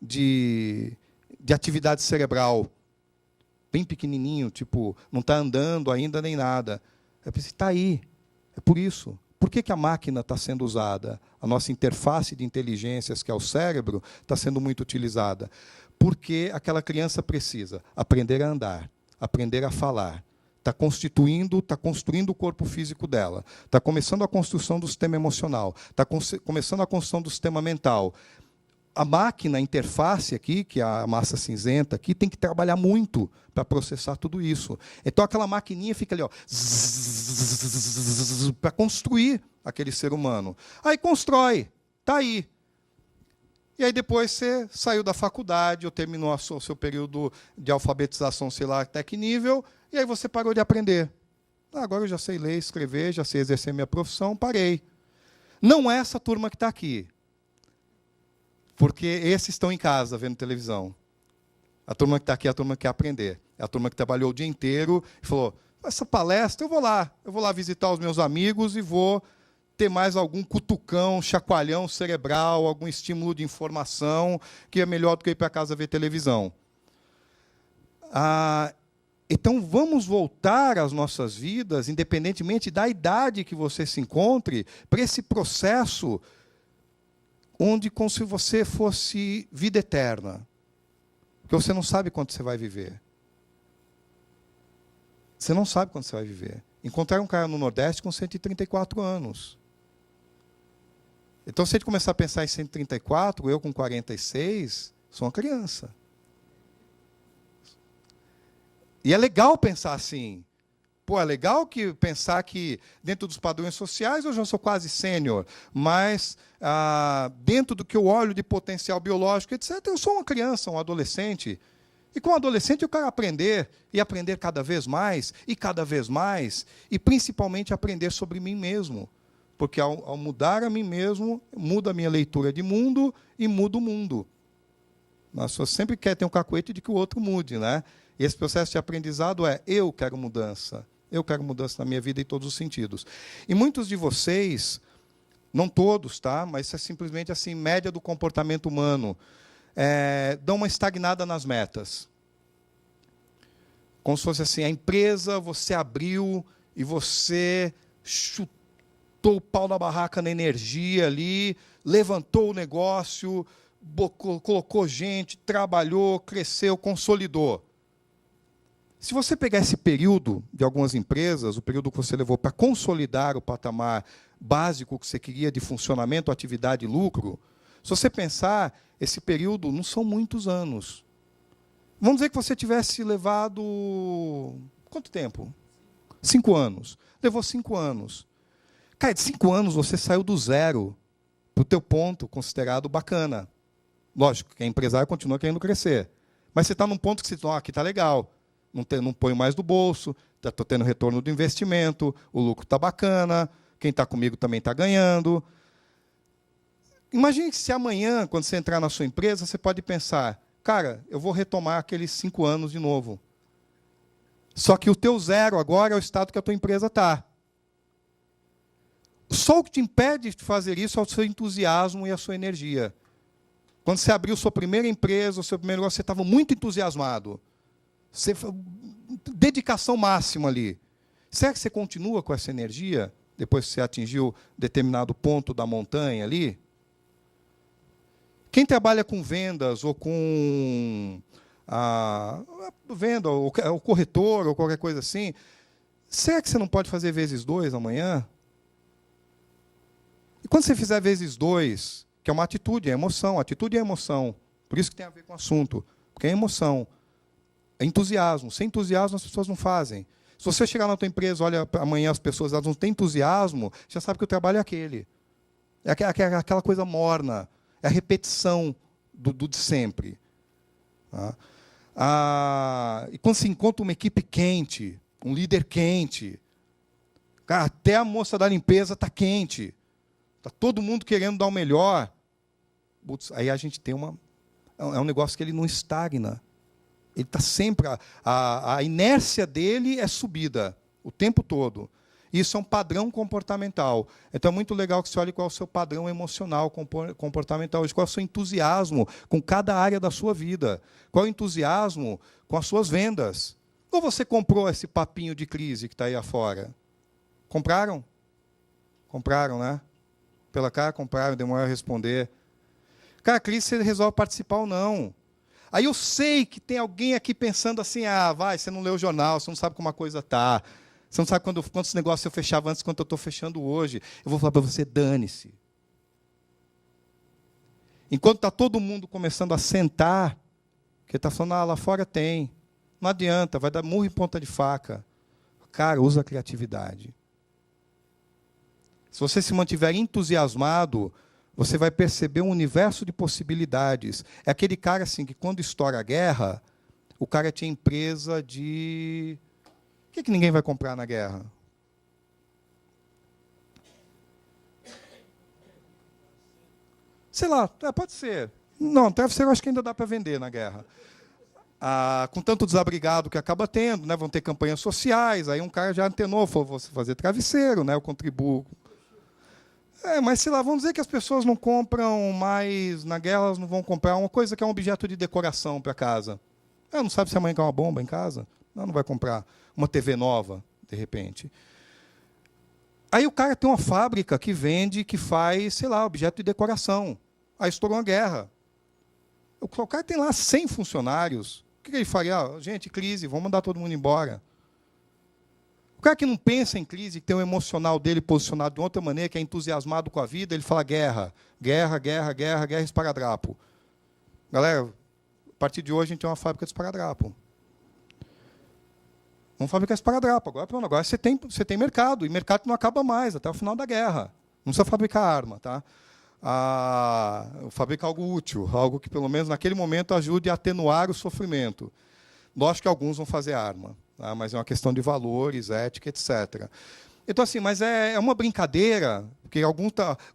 de atividade cerebral. Bem pequenininho, tipo, não está andando ainda nem nada. Eu pensei, está aí, é por isso. Por que a máquina está sendo usada? A nossa interface de inteligências, que é o cérebro, está sendo muito utilizada. Porque aquela criança precisa aprender a andar, aprender a falar. Está construindo o corpo físico dela. Está começando a construção do sistema emocional. Está começando a construção do sistema mental. A máquina, a interface aqui, que é a massa cinzenta aqui, tem que trabalhar muito para processar tudo isso. Então, aquela maquininha fica ali, ó, para construir aquele ser humano. Aí constrói, está aí. E aí depois você saiu da faculdade, ou terminou o seu período de alfabetização, sei lá, até que nível, e aí você parou de aprender. Agora eu já sei ler, escrever, já sei exercer minha profissão, parei. Não é essa turma que está aqui. Porque esses estão em casa, vendo televisão. A turma que está aqui é a turma que quer aprender. É a turma que trabalhou o dia inteiro e falou, essa palestra, eu vou lá visitar os meus amigos e vou ter mais algum cutucão, chacoalhão cerebral, algum estímulo de informação, que é melhor do que ir para casa ver televisão. Então, vamos voltar às nossas vidas, independentemente da idade que você se encontre, para esse processo onde, como se você fosse vida eterna. Porque você não sabe quanto você vai viver. Você não sabe quanto você vai viver. Encontraram um cara no Nordeste com 134 anos. Então, se a gente começar a pensar em 134, eu com 46, sou uma criança. E é legal pensar assim. Pô, é legal pensar que, dentro dos padrões sociais, eu já sou quase sênior, mas, dentro do que eu olho de potencial biológico, etc., eu sou uma criança, um adolescente. E, como adolescente, eu quero aprender, e aprender cada vez mais, e, principalmente, aprender sobre mim mesmo. Porque, ao mudar a mim mesmo, muda a minha leitura de mundo e muda o mundo. Nós sempre quer ter um cacuete de que o outro mude, né? E esse processo de aprendizado eu quero mudança. Eu quero mudança na minha vida em todos os sentidos. E muitos de vocês, não todos, tá? Mas isso é simplesmente assim, média do comportamento humano, dão uma estagnada nas metas. Como se fosse assim, a empresa, você abriu e você chutou o pau na barraca na energia ali, levantou o negócio, colocou gente, trabalhou, cresceu, consolidou. Se você pegar esse período de algumas empresas, o período que você levou para consolidar o patamar básico que você queria de funcionamento, atividade e lucro, se você pensar, esse período não são muitos anos. Vamos dizer que você tivesse levado... Quanto tempo? 5 anos. Levou 5 anos. Cara, de 5 anos você saiu do zero para o teu ponto considerado bacana. Lógico que a empresária continua querendo crescer. Mas você está num ponto que você diz, aqui está legal. Não ponho mais do bolso, estou tendo retorno do investimento, o lucro está bacana, quem está comigo também está ganhando. Imagine que se amanhã, quando você entrar na sua empresa, você pode pensar, cara, eu vou retomar aqueles 5 anos de novo. Só que o teu zero agora é o estado que a tua empresa está. Só o que te impede de fazer isso é o seu entusiasmo e a sua energia. Quando você abriu sua primeira empresa, o seu primeiro negócio, você estava muito entusiasmado. Dedicação máxima ali. Será que você continua com essa energia depois que você atingiu determinado ponto da montanha ali? Quem trabalha com vendas ou com venda, ou o corretor, ou qualquer coisa assim, será que você não pode fazer vezes 2 amanhã? E quando você fizer vezes 2, que é uma atitude, é emoção, atitude é emoção, por isso que tem a ver com o assunto. porque é emoção. É entusiasmo. Sem entusiasmo, as pessoas não fazem. Se você chegar na tua empresa, olha amanhã as pessoas elas não têm entusiasmo, já sabe que o trabalho é aquele. É aquela coisa morna. É a repetição do de sempre. Tá? E quando se encontra uma equipe quente, um líder quente, cara, até a moça da limpeza está quente. Está todo mundo querendo dar o melhor. Putz, aí a gente tem é um negócio que ele não estagna. Ele está sempre... A inércia dele é subida o tempo todo. Isso é um padrão comportamental. Então é muito legal que você olhe qual é o seu padrão emocional, comportamental, qual é o seu entusiasmo com cada área da sua vida. Qual é o entusiasmo com as suas vendas. Ou você comprou esse papinho de crise que está aí afora? Compraram? Compraram, né? Pela cara, compraram, demora a responder. Cara, a crise você resolve participar ou não. Aí eu sei que tem alguém aqui pensando assim, você não leu o jornal, você não sabe como a coisa está. Você não sabe quantos negócios eu fechava antes, quanto eu estou fechando hoje. Eu vou falar para você, dane-se. Enquanto está todo mundo começando a sentar, que está falando, lá fora tem. Não adianta, vai dar murro em ponta de faca. Cara, usa a criatividade. Se você se mantiver entusiasmado, você vai perceber um universo de possibilidades. É aquele cara assim que quando estoura a guerra, o cara tinha empresa de... O que ninguém vai comprar na guerra? Sei lá, pode ser. Não, travesseiro eu acho que ainda dá para vender na guerra. Com tanto desabrigado que acaba tendo, né, vão ter campanhas sociais, aí um cara já antenou, falou, vou fazer travesseiro, né, eu contribuo. Mas sei lá, vamos dizer que as pessoas não compram mais, na guerra elas não vão comprar uma coisa que é um objeto de decoração para casa. Não sabe se amanhã quer uma bomba em casa? Não vai comprar uma TV nova, de repente. Aí o cara tem uma fábrica que vende, que faz, sei lá, objeto de decoração. Aí estourou uma guerra. O cara tem lá 100 funcionários. O que ele faria? Gente, crise, vamos mandar todo mundo embora. O cara que não pensa em crise, que tem o emocional dele posicionado de outra maneira, que é entusiasmado com a vida, ele fala guerra, guerra, guerra, guerra, guerra, esparadrapo. Galera, a partir de hoje a gente tem uma fábrica de esparadrapo. Vamos fabricar esparadrapo. Agora, pronto, agora você tem mercado, e mercado não acaba mais, até o final da guerra. Não precisa fabricar arma. Tá? Fabricar algo útil, algo que, pelo menos, naquele momento, ajude a atenuar o sofrimento. Lógico que alguns vão fazer arma, tá? Mas é uma questão de valores, ética, etc. Então, assim, mas é uma brincadeira, porque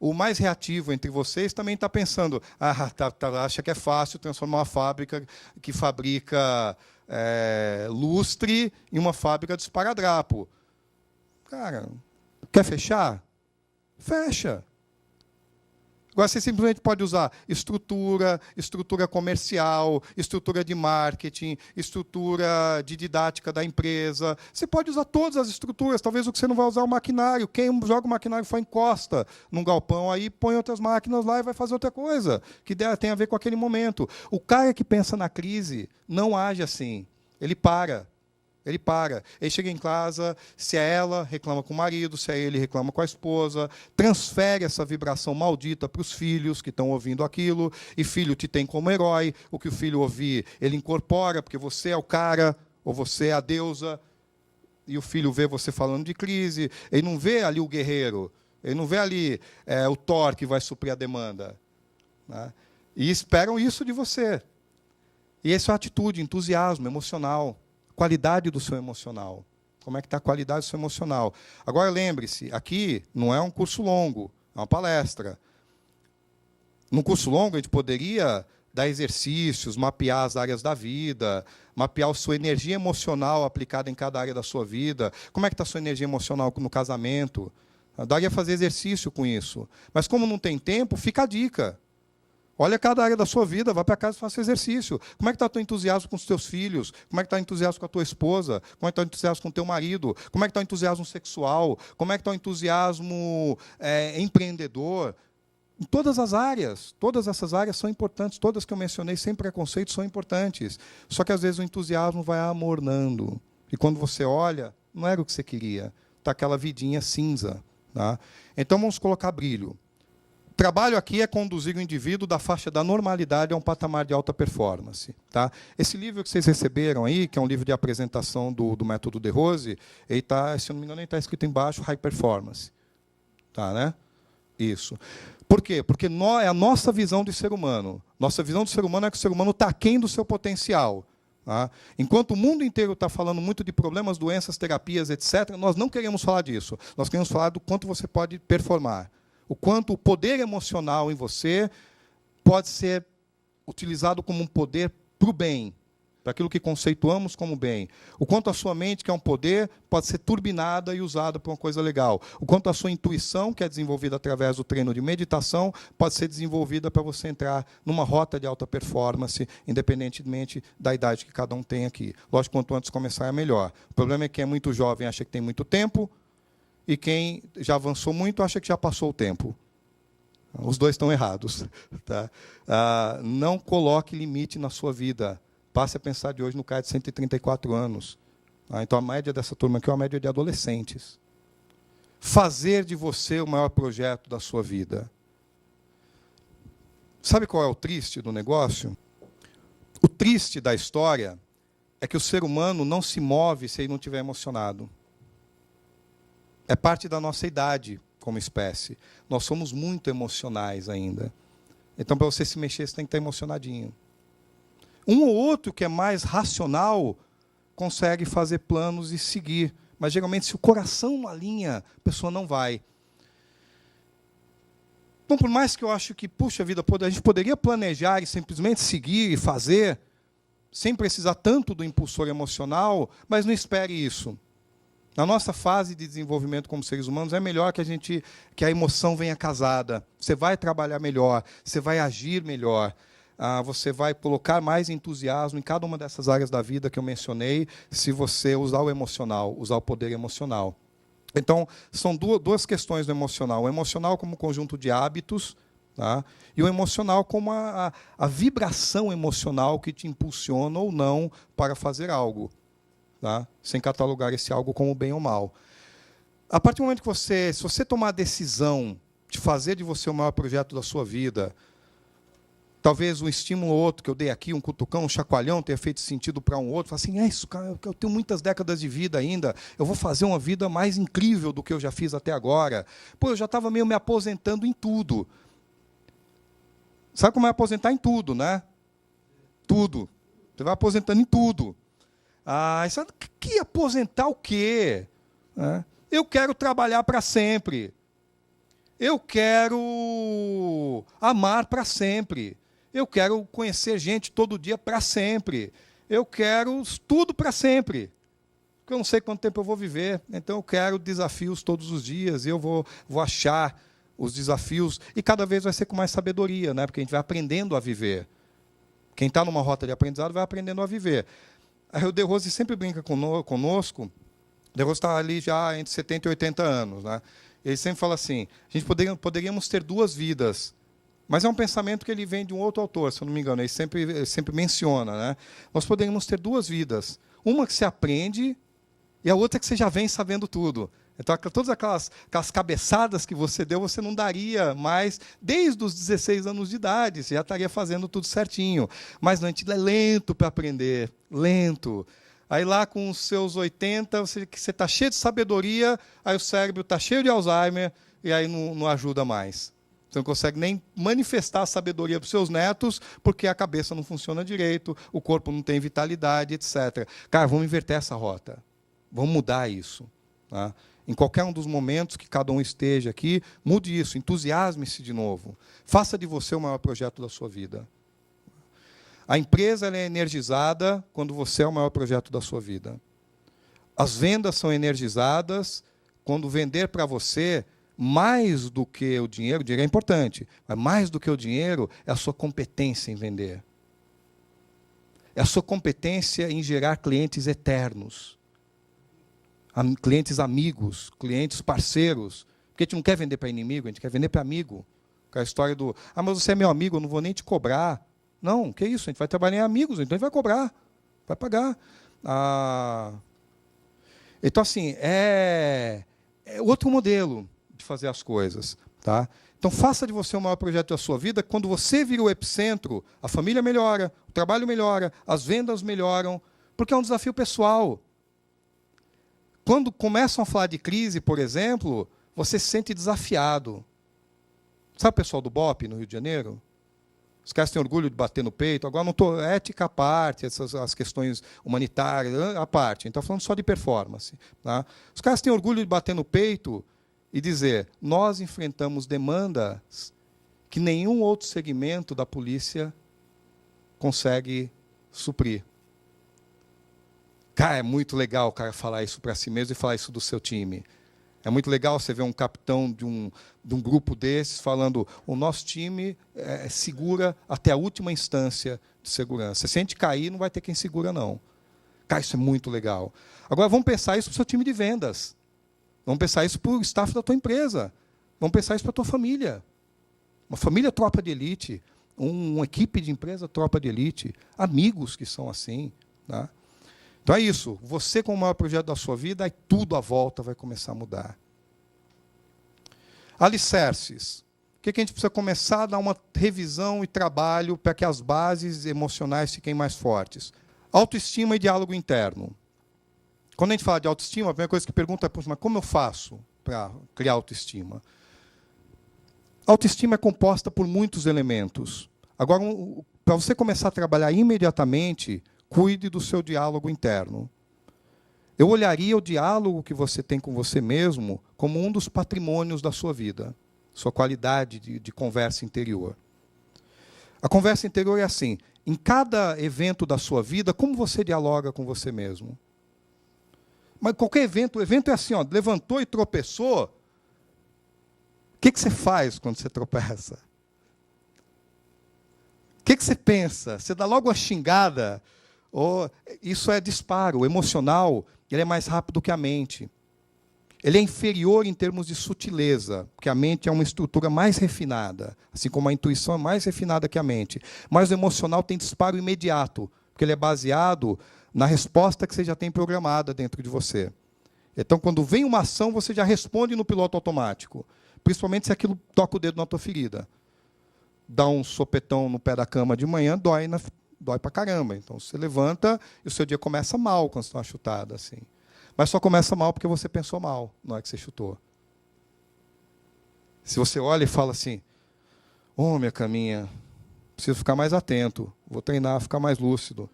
o mais reativo entre vocês também está pensando, acha que é fácil transformar uma fábrica que fabrica lustre em uma fábrica de esparadrapo. Cara, quer fechar? Fecha. Agora, você simplesmente pode usar estrutura comercial, estrutura de marketing, estrutura de didática da empresa. Você pode usar todas as estruturas. Talvez o que você não vai usar é o maquinário. Quem joga o maquinário foi encosta num galpão, aí põe outras máquinas lá e vai fazer outra coisa, que tem a ver com aquele momento. O cara que pensa na crise não age assim. Ele para. Ele chega em casa, se é ela, reclama com o marido, se é ele, reclama com a esposa, transfere essa vibração maldita para os filhos que estão ouvindo aquilo, e filho te tem como herói, o que o filho ouvir, ele incorpora, porque você é o cara, ou você é a deusa, e o filho vê você falando de crise, ele não vê ali o guerreiro, ele não vê ali o Thor que vai suprir a demanda. Né? E esperam isso de você. E essa é a atitude, entusiasmo emocional. Qualidade do seu emocional. Como é que está a qualidade do seu emocional? Agora, lembre-se, aqui não é um curso longo, é uma palestra. Num curso longo, a gente poderia dar exercícios, mapear as áreas da vida, mapear a sua energia emocional aplicada em cada área da sua vida. Como é que está a sua energia emocional no casamento? Daria fazer exercício com isso. Mas como não tem tempo, fica a dica. Olha cada área da sua vida, vai para casa e faça exercício. Como é que está o teu entusiasmo com os teus filhos? Como é que está o entusiasmo com a tua esposa? Como é que está o entusiasmo com o teu marido? Como é que está o entusiasmo sexual? Como é que está o entusiasmo empreendedor? Em todas as áreas. Todas essas áreas são importantes. Todas que eu mencionei, sem preconceito, são importantes. Só que, às vezes, o entusiasmo vai amornando. E, quando você olha, não era o que você queria. Está aquela vidinha cinza. Tá? Então, vamos colocar brilho. trabalho aqui é conduzir o indivíduo da faixa da normalidade a um patamar de alta performance. Tá? Esse livro que vocês receberam aí, que é um livro de apresentação do método De Rose, ele tá, se eu não me engano, ele está escrito embaixo High Performance. Tá, né? Isso. Por quê? Porque é a nossa visão de ser humano. Nossa visão de ser humano é que o ser humano está aquém do seu potencial. Tá? Enquanto o mundo inteiro está falando muito de problemas, doenças, terapias, etc., nós não queremos falar disso. Nós queremos falar do quanto você pode performar. O quanto o poder emocional em você pode ser utilizado como um poder para o bem, para aquilo que conceituamos como bem. O quanto a sua mente, que é um poder, pode ser turbinada e usada para uma coisa legal. O quanto a sua intuição, que é desenvolvida através do treino de meditação, pode ser desenvolvida para você entrar numa rota de alta performance, independentemente da idade que cada um tem aqui. Lógico, quanto antes começar é melhor. O problema é que quem é muito jovem acha que tem muito tempo, e quem já avançou muito acha que já passou o tempo. Os dois estão errados. Tá? Não coloque limite na sua vida. Passe a pensar de hoje no cara de 134 anos. Então, a média dessa turma aqui é uma média de adolescentes. Fazer de você o maior projeto da sua vida. Sabe qual é o triste do negócio? O triste da história é que o ser humano não se move se ele não estiver emocionado. É parte da nossa idade como espécie. Nós somos muito emocionais ainda. Então, para você se mexer, você tem que estar emocionadinho. Um ou outro que é mais racional consegue fazer planos e seguir. Mas, geralmente, se o coração não alinha, a pessoa não vai. Então, por mais que eu acho que, puxa vida, a gente poderia planejar e simplesmente seguir e fazer, sem precisar tanto do impulsor emocional, mas não espere isso. Na nossa fase de desenvolvimento como seres humanos, é melhor que a emoção venha casada. Você vai trabalhar melhor, você vai agir melhor, você vai colocar mais entusiasmo em cada uma dessas áreas da vida que eu mencionei, se você usar o emocional, usar o poder emocional. Então, são duas questões do emocional. O emocional como conjunto de hábitos, tá? E o emocional como a vibração emocional que te impulsiona ou não para fazer algo. Tá? Sem catalogar esse algo como bem ou mal. A partir do momento que se você tomar a decisão de fazer de você o maior projeto da sua vida, talvez um estímulo ou outro que eu dei aqui, um cutucão, um chacoalhão, tenha feito sentido para um outro, falar assim, isso, cara, eu tenho muitas décadas de vida ainda, eu vou fazer uma vida mais incrível do que eu já fiz até agora. Pô, eu já estava meio me aposentando em tudo. Sabe como é aposentar em tudo, né? Tudo. Você vai aposentando em tudo. Que aposentar o quê? Eu quero trabalhar para sempre. Eu quero amar para sempre. Eu quero conhecer gente todo dia para sempre. Eu quero tudo para sempre. Porque eu não sei quanto tempo eu vou viver. Então eu quero desafios todos os dias. E eu vou achar os desafios. E cada vez vai ser com mais sabedoria, né? Porque a gente vai aprendendo a viver. Quem está numa rota de aprendizado vai aprendendo a viver. O De Rose sempre brinca conosco. O De Rose está ali já entre 70 e 80 anos. Né? Ele sempre fala assim, a gente poderíamos ter duas vidas. Mas é um pensamento que ele vem de um outro autor, se eu não me engano. Ele sempre menciona. Né? Nós poderíamos ter duas vidas. Uma que você aprende e a outra que você já vem sabendo tudo. Então, todas aquelas cabeçadas que você deu, você não daria mais desde os 16 anos de idade. Você já estaria fazendo tudo certinho. Mas não, a gente é lento para aprender. Lento. Aí lá com os seus 80, você está cheio de sabedoria, aí o cérebro está cheio de Alzheimer, e aí não ajuda mais. Você não consegue nem manifestar a sabedoria para os seus netos, porque a cabeça não funciona direito, o corpo não tem vitalidade, etc. Cara, vamos inverter essa rota. Vamos mudar isso. Tá? Em qualquer um dos momentos que cada um esteja aqui, mude isso, entusiasme-se de novo. Faça de você o maior projeto da sua vida. A empresa ela é energizada quando você é o maior projeto da sua vida. As vendas são energizadas quando vender para você, mais do que o dinheiro é importante, mas mais do que o dinheiro é a sua competência em vender. É a sua competência em gerar clientes eternos. Clientes amigos, clientes parceiros. Porque a gente não quer vender para inimigo, a gente quer vender para amigo. Com a história do, mas você é meu amigo, eu não vou nem te cobrar. Não, que isso, a gente vai trabalhar em amigos, então a gente vai cobrar, vai pagar. Então, assim, é outro modelo de fazer as coisas. Tá? Então, Então, faça de você o maior projeto da sua vida. Quando você vira o epicentro, a família melhora, o trabalho melhora, as vendas melhoram, porque é um desafio pessoal. Quando começam a falar de crise, por exemplo, você se sente desafiado. Sabe o pessoal do BOP, no Rio de Janeiro? Os caras têm orgulho de bater no peito. Agora, não estou ética à parte, as questões humanitárias à parte. A gente está falando só de performance. Tá? Os caras têm orgulho de bater no peito e dizer, nós enfrentamos demandas que nenhum outro segmento da polícia consegue suprir. Cara, é muito legal o cara falar isso para si mesmo e falar isso do seu time. É muito legal você ver um capitão de um grupo desses falando, o nosso time segura até a última instância de segurança. Se a gente cair, não vai ter quem segura, não. Cara, isso é muito legal. Agora, vamos pensar isso para o seu time de vendas. Vamos pensar isso para o staff da tua empresa. Vamos pensar isso para a tua família. Uma família tropa de elite, uma equipe de empresa tropa de elite, amigos que são assim. Tá? Então é isso. Você, com o maior projeto da sua vida, aí tudo à volta vai começar a mudar. Alicerces. O que a gente precisa começar a dar uma revisão e trabalho para que as bases emocionais fiquem mais fortes? Autoestima e diálogo interno. Quando a gente fala de autoestima, a primeira coisa que pergunta é, mas como eu faço para criar autoestima? Autoestima é composta por muitos elementos. Agora, para você começar a trabalhar imediatamente, cuide do seu diálogo interno. Eu olharia o diálogo que você tem com você mesmo como um dos patrimônios da sua vida, sua qualidade de conversa interior. A conversa interior é assim, em cada evento da sua vida, como você dialoga com você mesmo? Mas qualquer evento, o evento é assim, ó, levantou e tropeçou, o que você faz quando você tropeça? O que você pensa? Você dá logo uma xingada? Isso é disparo. O emocional, ele é mais rápido que a mente. Ele é inferior em termos de sutileza, porque a mente é uma estrutura mais refinada, assim como a intuição é mais refinada que a mente. Mas o emocional tem disparo imediato, porque ele é baseado na resposta que você já tem programada dentro de você. Então, quando vem uma ação, você já responde no piloto automático, principalmente se aquilo toca o dedo na tua ferida. Dá um sopetão no pé da cama de manhã, dói pra caramba. Então, você levanta e o seu dia começa mal quando você está chutada. Assim. Mas só começa mal porque você pensou mal na hora que você chutou. Se você olha e fala assim, minha caminha, preciso ficar mais atento, vou treinar, ficar mais lúcido.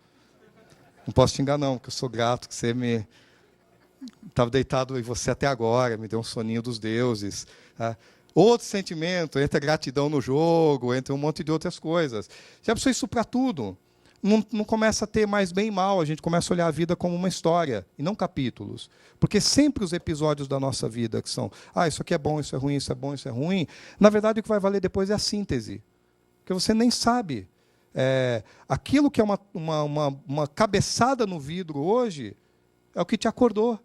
Não posso te enganar, não, porque eu sou grato que você me... Estava deitado em você até agora, me deu um soninho dos deuses. Tá? Outro sentimento, entra gratidão no jogo, entra um monte de outras coisas. Já pensou isso para tudo. Não começa a ter mais bem e mal, a gente começa a olhar a vida como uma história, e não capítulos. Porque sempre os episódios da nossa vida que são, isso aqui é bom, isso é ruim, isso é bom, isso é ruim, na verdade o que vai valer depois é a síntese. Porque você nem sabe. Aquilo que é uma cabeçada no vidro hoje, é o que te acordou.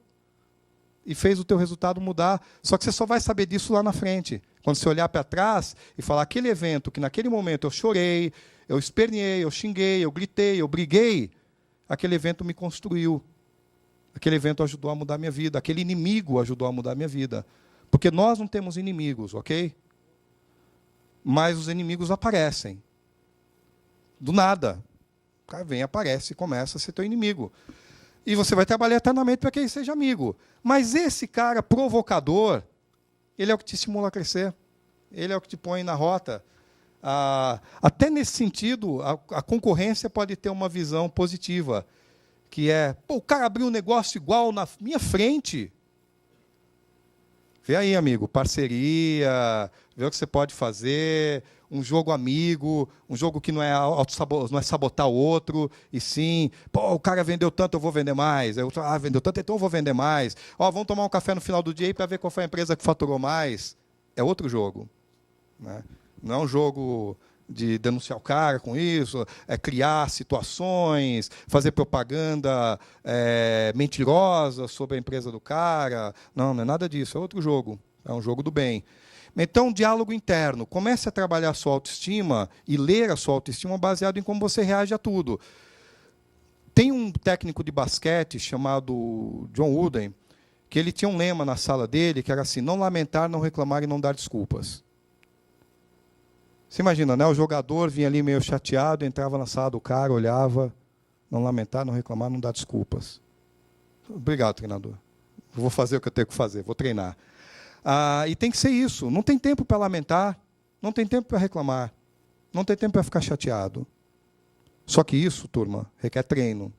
E fez o teu resultado mudar. Só que você só vai saber disso lá na frente. Quando você olhar para trás e falar aquele evento que naquele momento eu chorei, eu esperneei, eu xinguei, eu gritei, eu briguei, aquele evento me construiu. Aquele evento ajudou a mudar a minha vida. Aquele inimigo ajudou a mudar a minha vida. Porque nós não temos inimigos, ok? Mas os inimigos aparecem. Do nada. O cara vem, aparece e começa a ser teu inimigo. E você vai trabalhar eternamente para que ele seja amigo. Mas esse cara provocador, ele é o que te estimula a crescer. Ele é o que te põe na rota. Até nesse sentido, a concorrência pode ter uma visão positiva, que é, o cara abriu um negócio igual na minha frente. Vê aí, amigo, parceria, vê o que você pode fazer, um jogo amigo, um jogo que não é sabotar o outro, e sim, o cara vendeu tanto, eu vou vender mais. Vendeu tanto, então eu vou vender mais. Vamos tomar um café no final do dia para ver qual foi a empresa que faturou mais. É outro jogo. Né? Não é um jogo de denunciar o cara com isso, é criar situações, fazer propaganda mentirosa sobre a empresa do cara. Não é nada disso, é outro jogo. É um jogo do bem. Então, diálogo interno. Comece a trabalhar a sua autoestima e ler a sua autoestima baseado em como você reage a tudo. Tem um técnico de basquete chamado John Wooden, que ele tinha um lema na sala dele, que era assim, não lamentar, não reclamar e não dar desculpas. Você imagina, né? O jogador vinha ali meio chateado, entrava na sala do cara, olhava, não lamentar, não reclamar, não dar desculpas. Obrigado, treinador. Vou fazer o que eu tenho que fazer, vou treinar. E tem que ser isso. Não tem tempo para lamentar, não tem tempo para reclamar, não tem tempo para ficar chateado. Só que isso, turma, requer treino.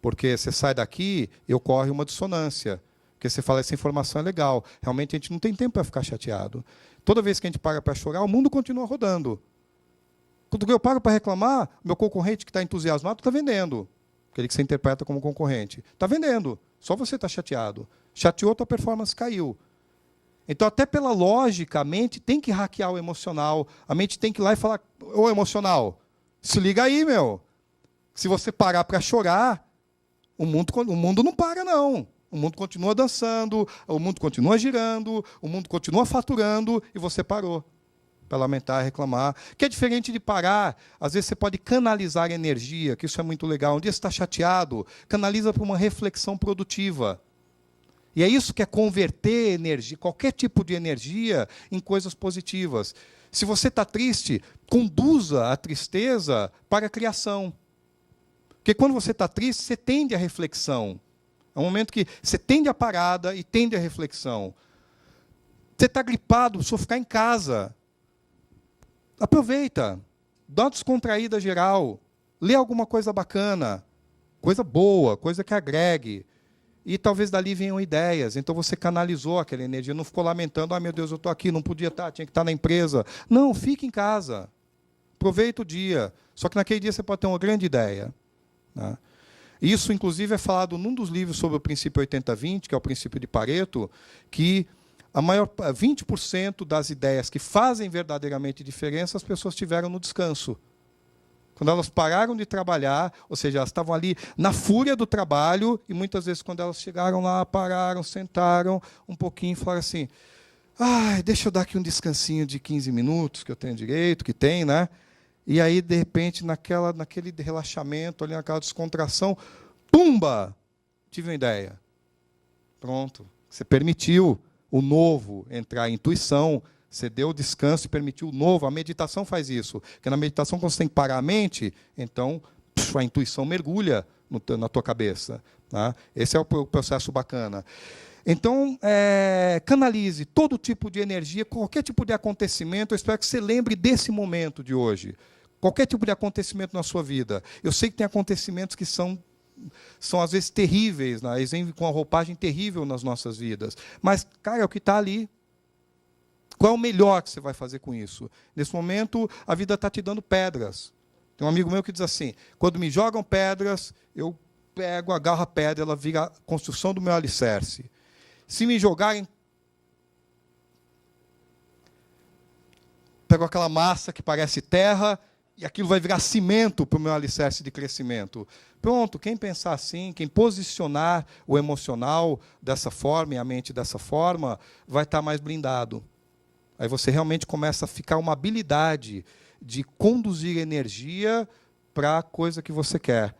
Porque você sai daqui e ocorre uma dissonância. Porque você fala, essa informação é legal. Realmente a gente não tem tempo para ficar chateado. Toda vez que a gente para para chorar, o mundo continua rodando. Quando eu paro para reclamar, meu concorrente que está entusiasmado está vendendo. Aquele que você interpreta como concorrente. Está vendendo. Só você está chateado. Chateou, tua performance caiu. Então, até pela lógica, a mente tem que hackear o emocional. A mente tem que ir lá e falar, ô emocional, se liga aí, meu. Se você parar para chorar, o mundo não para, não. O mundo continua dançando, o mundo continua girando, o mundo continua faturando e você parou para lamentar, reclamar. Que é diferente de parar. Às vezes você pode canalizar energia, que isso é muito legal. Um dia você está chateado, canaliza para uma reflexão produtiva. E é isso que é converter energia, qualquer tipo de energia, em coisas positivas. Se você está triste, conduza a tristeza para a criação. Porque quando você está triste, você tende à reflexão. É um momento que você tende à parada e tende à reflexão. Você está gripado, precisa ficar em casa. Aproveita. Dá uma descontraída geral. Lê alguma coisa bacana. Coisa boa, coisa que agregue. E talvez dali venham ideias. Então você canalizou aquela energia, não ficou lamentando, meu Deus, eu estou aqui, não podia estar, tinha que estar na empresa. Não, fique em casa. Aproveita o dia. Só que naquele dia você pode ter uma grande ideia. Né? Isso, inclusive, é falado num dos livros sobre o princípio 80-20, que é o princípio de Pareto, que 20% das ideias que fazem verdadeiramente diferença, as pessoas tiveram no descanso. Quando elas pararam de trabalhar, ou seja, elas estavam ali na fúria do trabalho, e muitas vezes, quando elas chegaram lá, pararam, sentaram um pouquinho e falaram assim, deixa eu dar aqui um descansinho de 15 minutos, que eu tenho direito, que tem, né? E aí, de repente, naquele relaxamento, ali naquela descontração, pumba! Tive uma ideia. Pronto. Você permitiu o novo entrar, a intuição, você deu o descanso e permitiu o novo. A meditação faz isso. Porque na meditação, quando você tem que parar a mente, então a intuição mergulha na tua cabeça. Tá? Esse é o processo bacana. Então, canalize todo tipo de energia, qualquer tipo de acontecimento. Eu espero que você lembre desse momento de hoje. Qualquer tipo de acontecimento na sua vida. Eu sei que tem acontecimentos que são às vezes terríveis, né? Eles vêm com uma roupagem terrível nas nossas vidas. Mas, cara, é o que está ali. Qual é o melhor que você vai fazer com isso? Nesse momento, a vida está te dando pedras. Tem um amigo meu que diz assim, quando me jogam pedras, eu pego, agarro a pedra, ela vira a construção do meu alicerce. Se me jogarem, pego aquela massa que parece terra, e aquilo vai virar cimento para o meu alicerce de crescimento. Pronto, quem pensar assim, quem posicionar o emocional dessa forma e a mente dessa forma, vai estar mais blindado. Aí você realmente começa a ficar uma habilidade de conduzir energia para a coisa que você quer.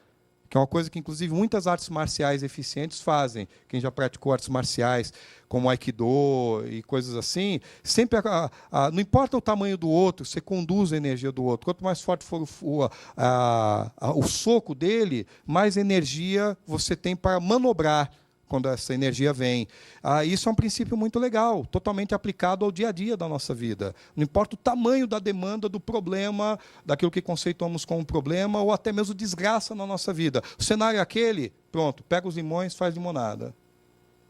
Que é uma coisa que, inclusive, muitas artes marciais eficientes fazem. Quem já praticou artes marciais, como Aikido e coisas assim, sempre, não importa o tamanho do outro, você conduz a energia do outro. Quanto mais forte for o soco dele, mais energia você tem para manobrar quando essa energia vem. Isso é um princípio muito legal, totalmente aplicado ao dia a dia da nossa vida. Não importa o tamanho da demanda, do problema, daquilo que conceituamos como problema, ou até mesmo desgraça na nossa vida. O cenário é aquele, pronto, pega os limões, faz limonada.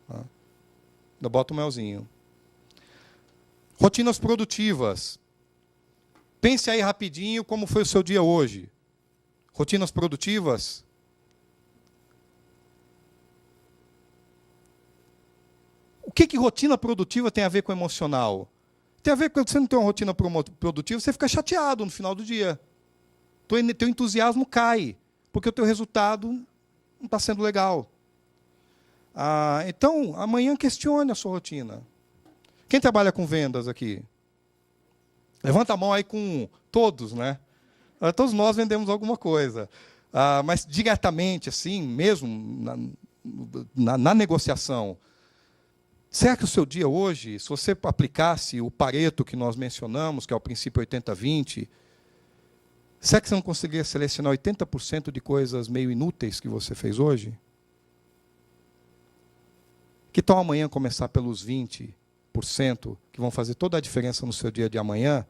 Ainda bota o melzinho. Rotinas produtivas. Pense aí rapidinho como foi o seu dia hoje. Rotinas produtivas. O que rotina produtiva tem a ver com emocional? Tem a ver com que você não tem uma rotina produtiva, você fica chateado no final do dia. Teu entusiasmo cai, porque o teu resultado não está sendo legal. Então, amanhã questione a sua rotina. Quem trabalha com vendas aqui? Levanta a mão aí com todos, né? Todos nós vendemos alguma coisa. Mas diretamente, assim, mesmo, na negociação. Será que o seu dia hoje, se você aplicasse o Pareto que nós mencionamos, que é o princípio 80-20, será que você não conseguiria selecionar 80% de coisas meio inúteis que você fez hoje? Que tal amanhã começar pelos 20% que vão fazer toda a diferença no seu dia de amanhã?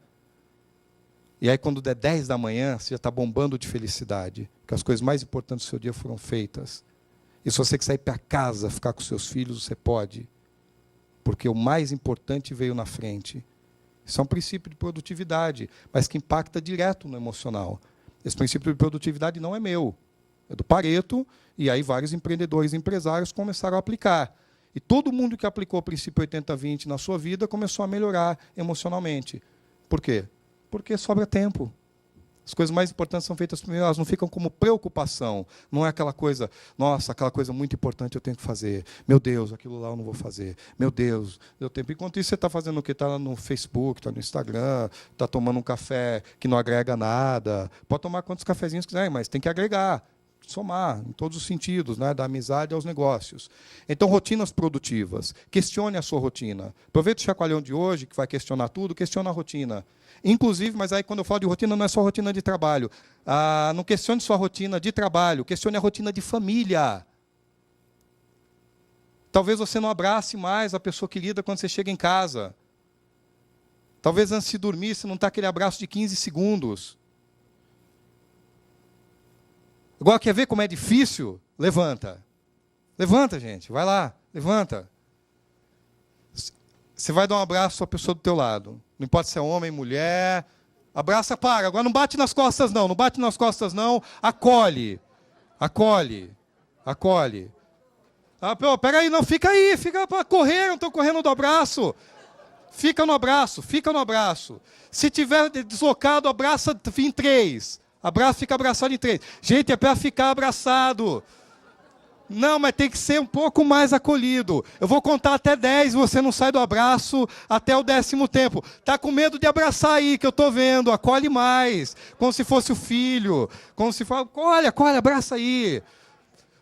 E aí, quando der 10 da manhã, você já está bombando de felicidade, que as coisas mais importantes do seu dia foram feitas. E se você quiser ir para casa, ficar com seus filhos, você pode. Porque o mais importante veio na frente. Isso é um princípio de produtividade, mas que impacta direto no emocional. Esse princípio de produtividade não é meu, é do Pareto, e aí vários empreendedores e empresários começaram a aplicar. E todo mundo que aplicou o princípio 80-20 na sua vida começou a melhorar emocionalmente. Por quê? Porque sobra tempo. As coisas mais importantes são feitas primeiro, elas não ficam como preocupação. Não é aquela coisa, nossa, aquela coisa muito importante eu tenho que fazer. Meu Deus, aquilo lá eu não vou fazer. Meu Deus, deu tempo. Enquanto isso, você está fazendo o quê? Está no Facebook, está no Instagram, está tomando um café que não agrega nada. Pode tomar quantos cafezinhos quiser, mas tem que agregar, somar, em todos os sentidos, né? Da amizade aos negócios. Então, rotinas produtivas. Questione a sua rotina. Aproveita o chacoalhão de hoje, que vai questionar tudo, questiona a rotina. Inclusive, mas aí quando eu falo de rotina, não é só rotina de trabalho. Não questione sua rotina de trabalho, questione a rotina de família. Talvez você não abrace mais a pessoa querida quando você chega em casa. Talvez antes de dormir, você não está aquele abraço de 15 segundos. Agora, quer ver como é difícil? Levanta. Levanta, gente. Vai lá. Levanta. Você vai dar um abraço à pessoa do teu lado. Não importa se é homem, mulher. Abraça, para. Agora não bate nas costas, não. Não bate nas costas, não. Acolhe. Acolhe. Acolhe. Peraí, não. Fica aí. Fica para correr. Não estou correndo do abraço. Fica no abraço. Fica no abraço. Se tiver deslocado, abraça em 3. Abraço, fica abraçado em 3. Gente, é para ficar abraçado. Não, mas tem que ser um pouco mais acolhido. Eu vou contar até 10, você não sai do abraço até o 10º tempo. Está com medo de abraçar aí, que eu estou vendo. Acolhe mais, como se fosse o filho. Como se fosse, acolhe, abraça aí.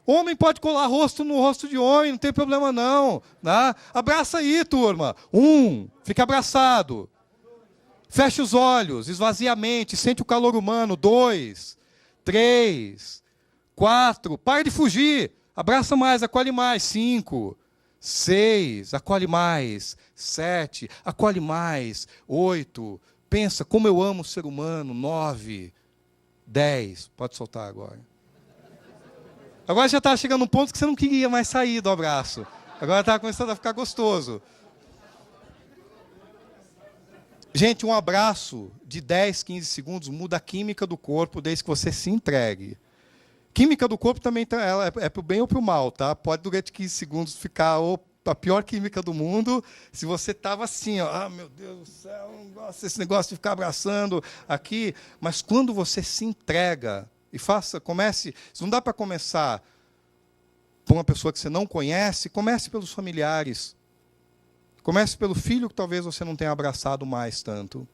Homem pode colar rosto no rosto de homem, não tem problema não. Né? Abraça aí, turma. 1, fica abraçado. Fecha os olhos, esvazia a mente, sente o calor humano. 2, 3, 4, para de fugir. Abraça mais, acolhe mais. 5, 6, acolhe mais. 7, acolhe mais. 8, pensa como eu amo o ser humano. 9, 10, pode soltar agora. Agora já está chegando um ponto que você não queria mais sair do abraço. Agora está começando a ficar gostoso. Gente, um abraço de 10, 15 segundos muda a química do corpo desde que você se entregue. Química do corpo também é para o bem ou para o mal, tá? Pode durante 15 segundos ficar a pior química do mundo, se você estava assim, ó, meu Deus do céu, não gosto desse negócio de ficar abraçando aqui, mas quando você se entrega e comece, se não dá para começar por uma pessoa que você não conhece, comece pelos familiares. Comece pelo filho que talvez você não tenha abraçado mais tanto.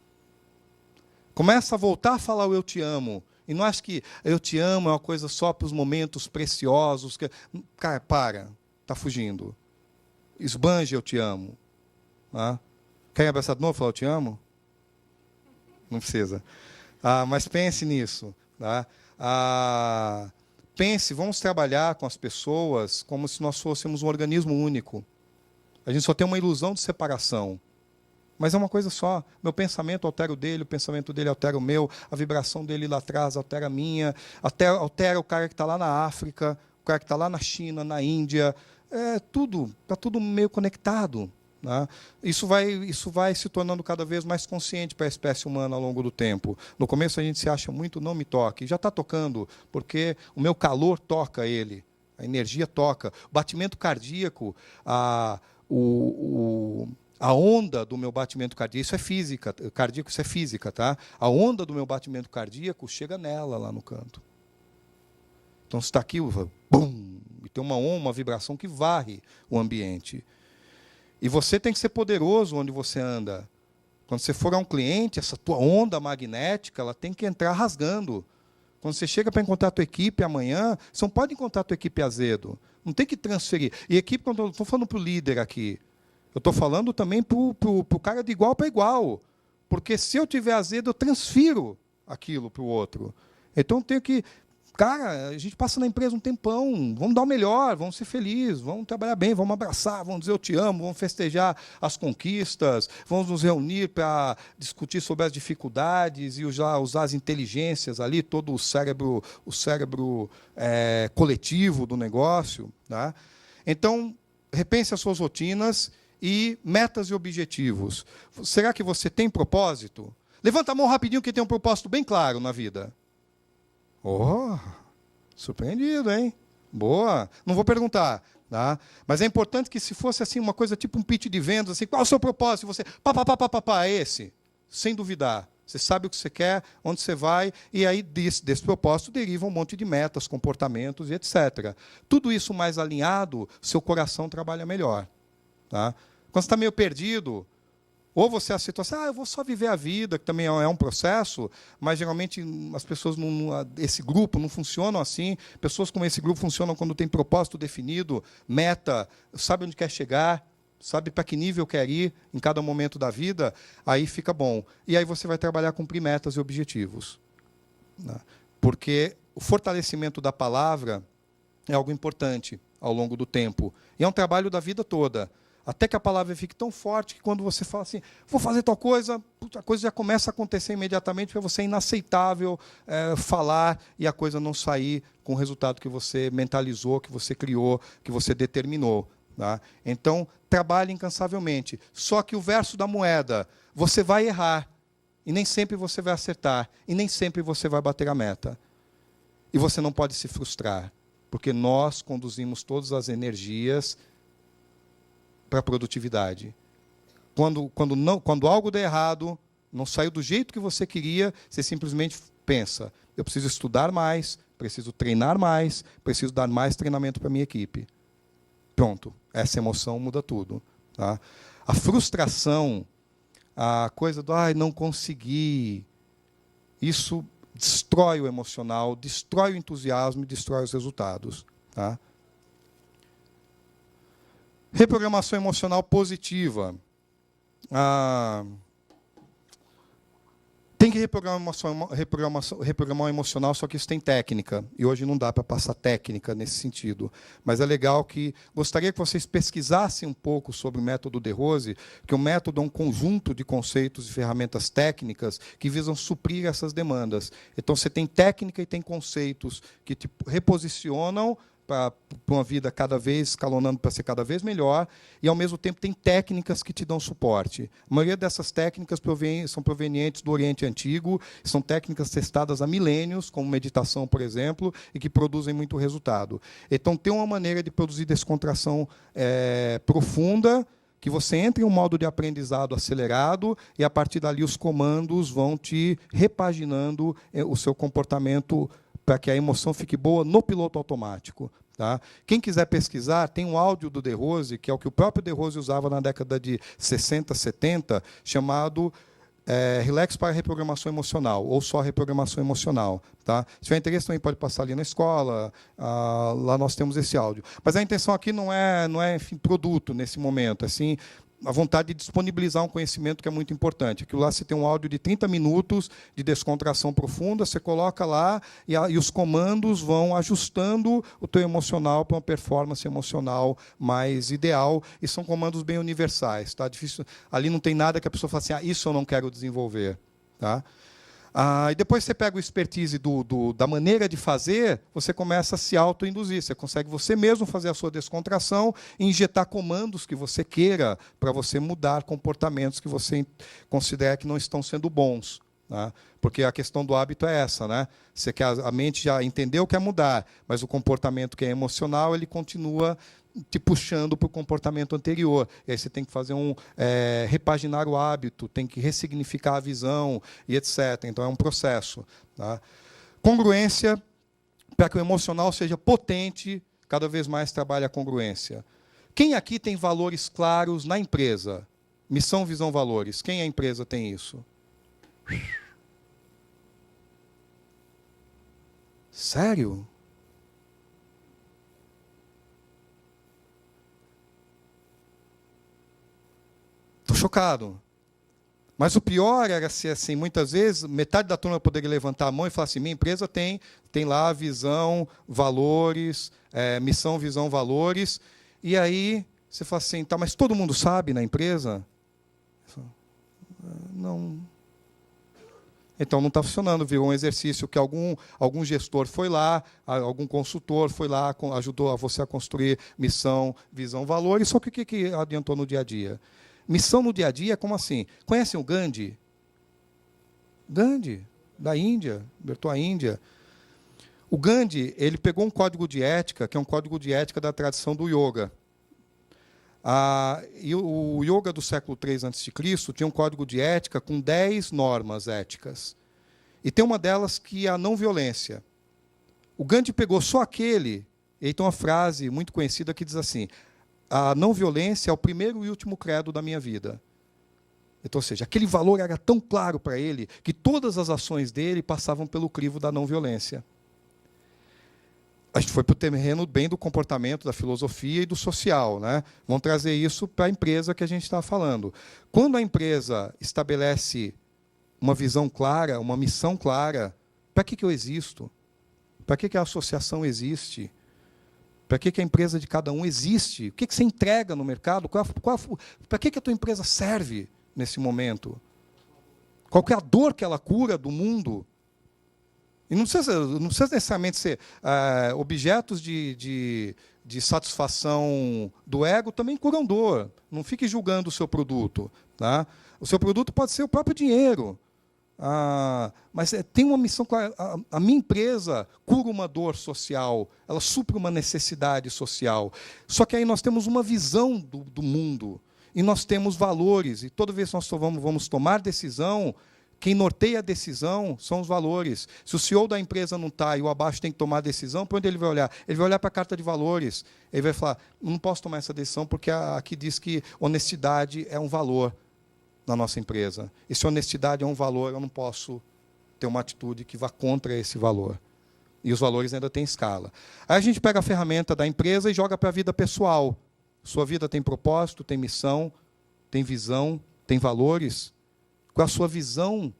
Começa a voltar a falar o eu te amo. E não acho que eu te amo é uma coisa só para os momentos preciosos. Cara, para. Está fugindo. Esbanje eu te amo. Ah? Quer abraçar de novo e falar eu te amo? Não precisa. Mas pense nisso. Tá? Pense, vamos trabalhar com as pessoas como se nós fôssemos um organismo único. A gente só tem uma ilusão de separação. Mas é uma coisa só. Meu pensamento altera o dele, o pensamento dele altera o meu, a vibração dele lá atrás altera a minha, altera o cara que está lá na África, o cara que está lá na China, na Índia. Está tudo meio conectado. Né? Isso vai se tornando cada vez mais consciente para a espécie humana ao longo do tempo. No começo a gente se acha muito, não me toque. Já está tocando, porque o meu calor toca ele, a energia toca. O batimento cardíaco, a onda do meu batimento cardíaco, isso é física, tá? A onda do meu batimento cardíaco chega nela, lá no canto. Então, se está aqui, bum, e tem uma vibração que varre o ambiente. E você tem que ser poderoso onde você anda. Quando você for a um cliente, essa tua onda magnética, ela tem que entrar rasgando. Quando você chega para encontrar a tua equipe amanhã, você não pode encontrar a tua equipe azedo. Não tem que transferir. E equipe, quando eu estou falando para o líder aqui, Eu estou falando também para o cara de igual para igual. Porque se eu tiver azedo, eu transfiro aquilo para o outro. Então eu tenho que... Cara, a gente passa na empresa um tempão, vamos dar o melhor, vamos ser felizes, vamos trabalhar bem, vamos abraçar, vamos dizer eu te amo, vamos festejar as conquistas, vamos nos reunir para discutir sobre as dificuldades e usar as inteligências ali, todo o cérebro coletivo do negócio. Tá? Então, repense as suas rotinas e metas e objetivos. Será que você tem propósito? Levanta a mão rapidinho que tem um propósito bem claro na vida. Oh, surpreendido, hein? Boa. Não vou perguntar, tá? Mas é importante que se fosse assim uma coisa tipo um pitch de vendas, assim, qual é o seu propósito? Você, é esse, sem duvidar. Você sabe o que você quer, onde você vai, e aí desse propósito deriva um monte de metas, comportamentos e etc. Tudo isso mais alinhado, seu coração trabalha melhor. Tá? Quando você está meio perdido, ou você aceita assim, eu vou só viver a vida, que também é um processo, mas geralmente as pessoas, esse grupo não funcionam assim. Pessoas como esse grupo funcionam quando tem propósito definido, meta, sabe onde quer chegar, sabe para que nível quer ir em cada momento da vida, aí fica bom. E aí você vai trabalhar a cumprir metas e objetivos. Né? Porque o fortalecimento da palavra é algo importante ao longo do tempo. E é um trabalho da vida toda. Até que a palavra fique tão forte que quando você fala assim, vou fazer tal coisa, a coisa já começa a acontecer imediatamente, para você é inaceitável falar e a coisa não sair com o resultado que você mentalizou, que você criou, que você determinou. Tá? Então, trabalhe incansavelmente. Só que o verso da moeda, você vai errar, e nem sempre você vai acertar, e nem sempre você vai bater a meta. E você não pode se frustrar, porque nós conduzimos todas as energias para a produtividade. Quando algo der errado, não saiu do jeito que você queria, você simplesmente pensa, eu preciso estudar mais, preciso treinar mais, preciso dar mais treinamento para a minha equipe. Pronto, essa emoção muda tudo. Tá? A frustração, a coisa do não consegui, isso destrói o emocional, destrói o entusiasmo e destrói os resultados. Tá? Reprogramação emocional positiva. Tem que reprogramar o emocional, só que isso tem técnica. E hoje não dá para passar técnica nesse sentido. Mas é legal que... Gostaria que vocês pesquisassem um pouco sobre o método De Rose, que o método é um conjunto de conceitos e ferramentas técnicas que visam suprir essas demandas. Então, você tem técnica e tem conceitos que te reposicionam para uma vida cada vez escalonando para ser cada vez melhor, e, ao mesmo tempo, tem técnicas que te dão suporte. A maioria dessas técnicas são provenientes do Oriente Antigo, são técnicas testadas há milênios, como meditação, por exemplo, e que produzem muito resultado. Então, tem uma maneira de produzir descontração profunda, que você entra em um modo de aprendizado acelerado, e, a partir dali, os comandos vão te repaginando o seu comportamento para que a emoção fique boa no piloto automático. Tá? Quem quiser pesquisar, tem um áudio do De Rose, que é o que o próprio De Rose usava na década de 60, 70, chamado Relax para Reprogramação Emocional, ou só Reprogramação Emocional. Tá? Se tiver interesse, também pode passar ali na escola, lá nós temos esse áudio. Mas a intenção aqui não é enfim, produto nesse momento, assim, a vontade de disponibilizar um conhecimento que é muito importante. Aquilo lá, você tem um áudio de 30 minutos de descontração profunda, você coloca lá e os comandos vão ajustando o teu emocional para uma performance emocional mais ideal, e são comandos bem universais. Tá? Difícil, ali não tem nada que a pessoa fale assim, isso eu não quero desenvolver. Tá? E depois você pega o expertise da maneira de fazer, você começa a se auto-induzir. Você consegue você mesmo fazer a sua descontração e injetar comandos que você queira para você mudar comportamentos que você considera que não estão sendo bons. Né? Porque a questão do hábito é essa. Né? Você quer, a mente já entendeu, quer mudar, mas o comportamento que é emocional, ele continua te puxando para o comportamento anterior. E aí você tem que fazer repaginar o hábito, tem que ressignificar a visão, e etc. Então, é um processo. Tá? Congruência, para que o emocional seja potente, cada vez mais trabalha a congruência. Quem aqui tem valores claros na empresa? Missão, visão, valores. Quem a empresa tem isso? Sério? chocado. Mas o pior era ser assim, muitas vezes, metade da turma poderia levantar a mão e falar assim, minha empresa tem lá visão, valores, missão, visão, valores, e aí você fala assim, tá, mas todo mundo sabe na empresa? Não. Então não está funcionando, virou um exercício que algum gestor foi lá, algum consultor foi lá, ajudou a você a construir missão, visão, valores, só que o que adiantou no dia a dia? Missão no dia a dia é como assim? Conhecem o Gandhi? Gandhi, da Índia, libertou a Índia. O Gandhi, ele pegou um código de ética, que é um código de ética da tradição do yoga. E o yoga do século III a.C. tinha um código de ética com 10 normas éticas. E tem uma delas que é a não violência. O Gandhi pegou só aquele, e tem uma frase muito conhecida que diz assim, a não violência é o primeiro e último credo da minha vida. Então, ou seja, aquele valor era tão claro para ele que todas as ações dele passavam pelo crivo da não violência. A gente foi para o terreno bem do comportamento, da filosofia e do social, né? Vamos trazer isso para a empresa que a gente está falando. Quando a empresa estabelece uma visão clara, uma missão clara, para que eu existo? Para que a associação existe? Para que a empresa de cada um existe? O que você entrega no mercado? Para que a tua empresa serve nesse momento? Qual que é a dor que ela cura do mundo? E não precisa necessariamente ser objetos de satisfação do ego, também curam dor. Não fique julgando o seu produto. Tá? O seu produto pode ser o próprio dinheiro. Mas tem uma missão clara. A minha empresa cura uma dor social, ela supre uma necessidade social. Só que aí nós temos uma visão do mundo, e nós temos valores, e toda vez que nós vamos tomar decisão, quem norteia a decisão são os valores. Se o CEO da empresa não está e o abaixo tem que tomar a decisão, para onde ele vai olhar? Ele vai olhar para a carta de valores. Ele vai falar, não posso tomar essa decisão porque aqui diz que honestidade é um valor na nossa empresa. E se honestidade é um valor, eu não posso ter uma atitude que vá contra esse valor. E os valores ainda têm escala. Aí a gente pega a ferramenta da empresa e joga para a vida pessoal. Sua vida tem propósito, tem missão, tem visão, tem valores. Qual a sua visão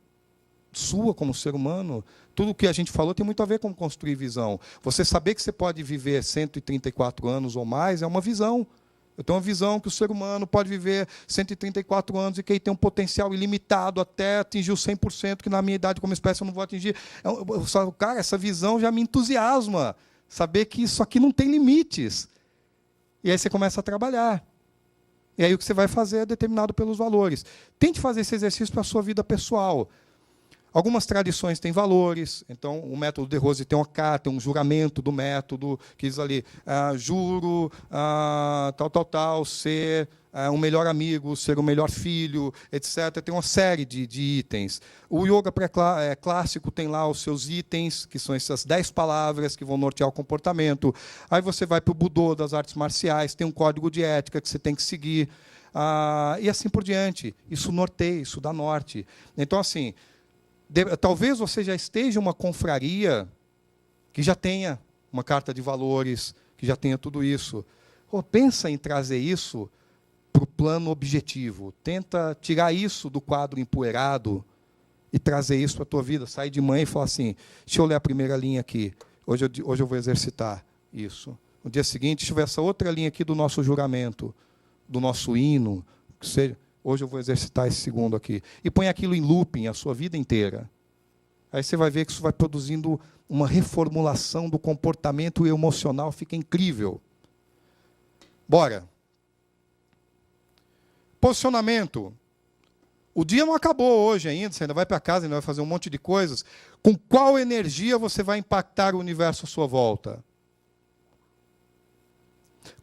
sua como ser humano? Tudo o que a gente falou tem muito a ver com construir visão. Você saber que você pode viver 134 anos ou mais é uma visão. Eu tenho uma visão que o ser humano pode viver 134 anos e que ele tem um potencial ilimitado até atingir os 100%, que na minha idade como espécie eu não vou atingir. Cara, essa visão já me entusiasma. Saber que isso aqui não tem limites. E aí você começa a trabalhar. E aí o que você vai fazer é determinado pelos valores. Tente fazer esse exercício para a sua vida pessoal. Algumas tradições têm valores, então o método de Rose tem tem um juramento do método, que diz ali, juro, ser um melhor amigo, ser o melhor filho, etc. Tem uma série de itens. O yoga clássico tem lá os seus itens, que são essas 10 palavras que vão nortear o comportamento. Aí você vai para o Budô das artes marciais, tem um código de ética que você tem que seguir, e assim por diante. Isso norteia, isso dá norte. Então, assim, talvez você já esteja em uma confraria que já tenha uma carta de valores, que já tenha tudo isso. Pensa em trazer isso para o plano objetivo. Tenta tirar isso do quadro empoeirado e trazer isso para a tua vida. Sair de manhã e falar assim, deixa eu ler a primeira linha aqui. Hoje eu vou exercitar isso. No dia seguinte, deixa eu ver essa outra linha aqui do nosso juramento, do nosso hino, que seja. Hoje eu vou exercitar esse segundo aqui. E põe aquilo em looping a sua vida inteira. Aí você vai ver que isso vai produzindo uma reformulação do comportamento emocional, fica incrível. Bora. Posicionamento. O dia não acabou hoje ainda, você ainda vai para casa, ainda vai fazer um monte de coisas. Com qual energia você vai impactar o universo à sua volta?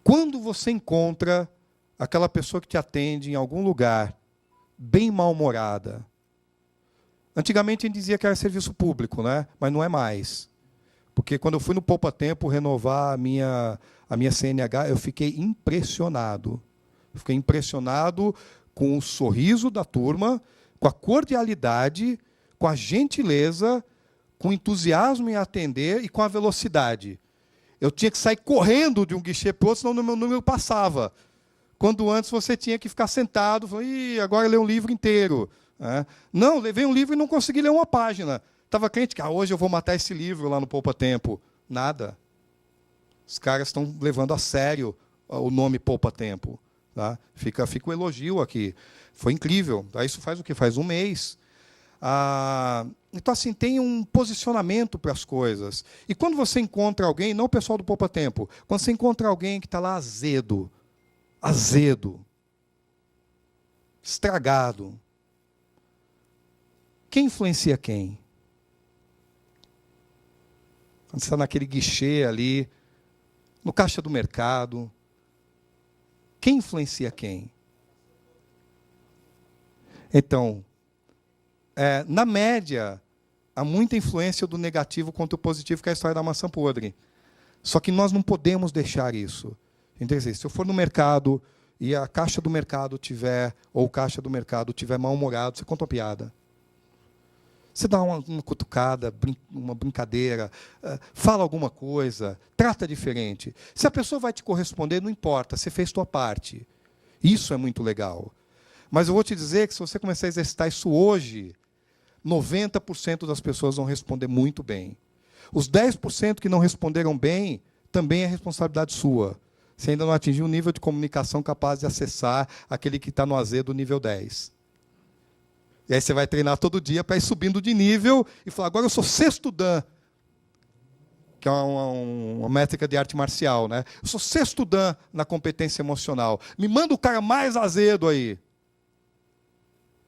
Quando você encontra aquela pessoa que te atende em algum lugar, bem mal-humorada. Antigamente a gente dizia que era serviço público, né? Mas não é mais. Porque quando eu fui no Poupa Tempo renovar a minha CNH, eu fiquei impressionado. Eu fiquei impressionado com o sorriso da turma, com a cordialidade, com a gentileza, com o entusiasmo em atender e com a velocidade. Eu tinha que sair correndo de um guichê para o outro, senão o meu número passava. Quando antes você tinha que ficar sentado, falando, ih, agora lê um livro inteiro. Não, levei um livro e não consegui ler uma página. Estava crente que hoje eu vou matar esse livro lá no Poupa Tempo. Nada. Os caras estão levando a sério o nome Poupa Tempo. Tá? Fica o elogio aqui. Foi incrível. Isso faz o quê? Faz um mês. Então, assim, tem um posicionamento para as coisas. E quando você encontra alguém, não o pessoal do Poupa Tempo, quando você encontra alguém que está lá azedo, estragado, quem influencia quem? Quando você está naquele guichê ali, no caixa do mercado, quem influencia quem? Então, na média, há muita influência do negativo contra o positivo, que é a história da maçã podre. Só que nós não podemos deixar isso. Então, se eu for no mercado e a caixa do mercado tiver, ou o caixa do mercado tiver mal-humorado, você conta uma piada. Você dá uma cutucada, uma brincadeira, fala alguma coisa, trata diferente. Se a pessoa vai te corresponder, não importa, você fez sua parte. Isso é muito legal. Mas eu vou te dizer que se você começar a exercitar isso hoje, 90% das pessoas vão responder muito bem. Os 10% que não responderam bem, também é responsabilidade sua. Você ainda não atingiu um nível de comunicação capaz de acessar aquele que está no azedo nível 10. E aí você vai treinar todo dia para ir subindo de nível e falar, agora eu sou sexto Dan, que é uma métrica de arte marcial, né? Eu sou sexto Dan na competência emocional. Me manda o cara mais azedo aí.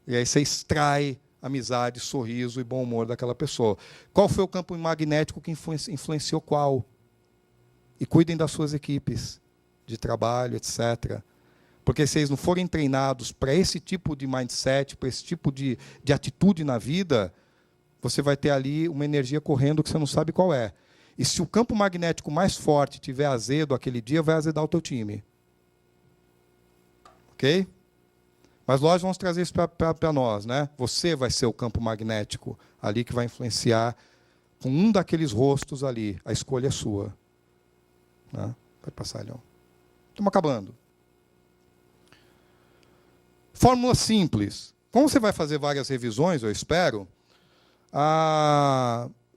E aí você extrai amizade, sorriso e bom humor daquela pessoa. Qual foi o campo magnético que influenciou qual? E cuidem das suas equipes de trabalho, etc. Porque se eles não forem treinados para esse tipo de mindset, para esse tipo de atitude na vida, você vai ter ali uma energia correndo que você não sabe qual é. E se o campo magnético mais forte tiver azedo aquele dia, vai azedar o teu time. Ok? Mas nós vamos trazer isso para nós, né? Você vai ser o campo magnético ali que vai influenciar com um daqueles rostos ali. A escolha é sua. Né? Pode passar, Leão. Estamos acabando. Fórmula simples. Como você vai fazer várias revisões, eu espero,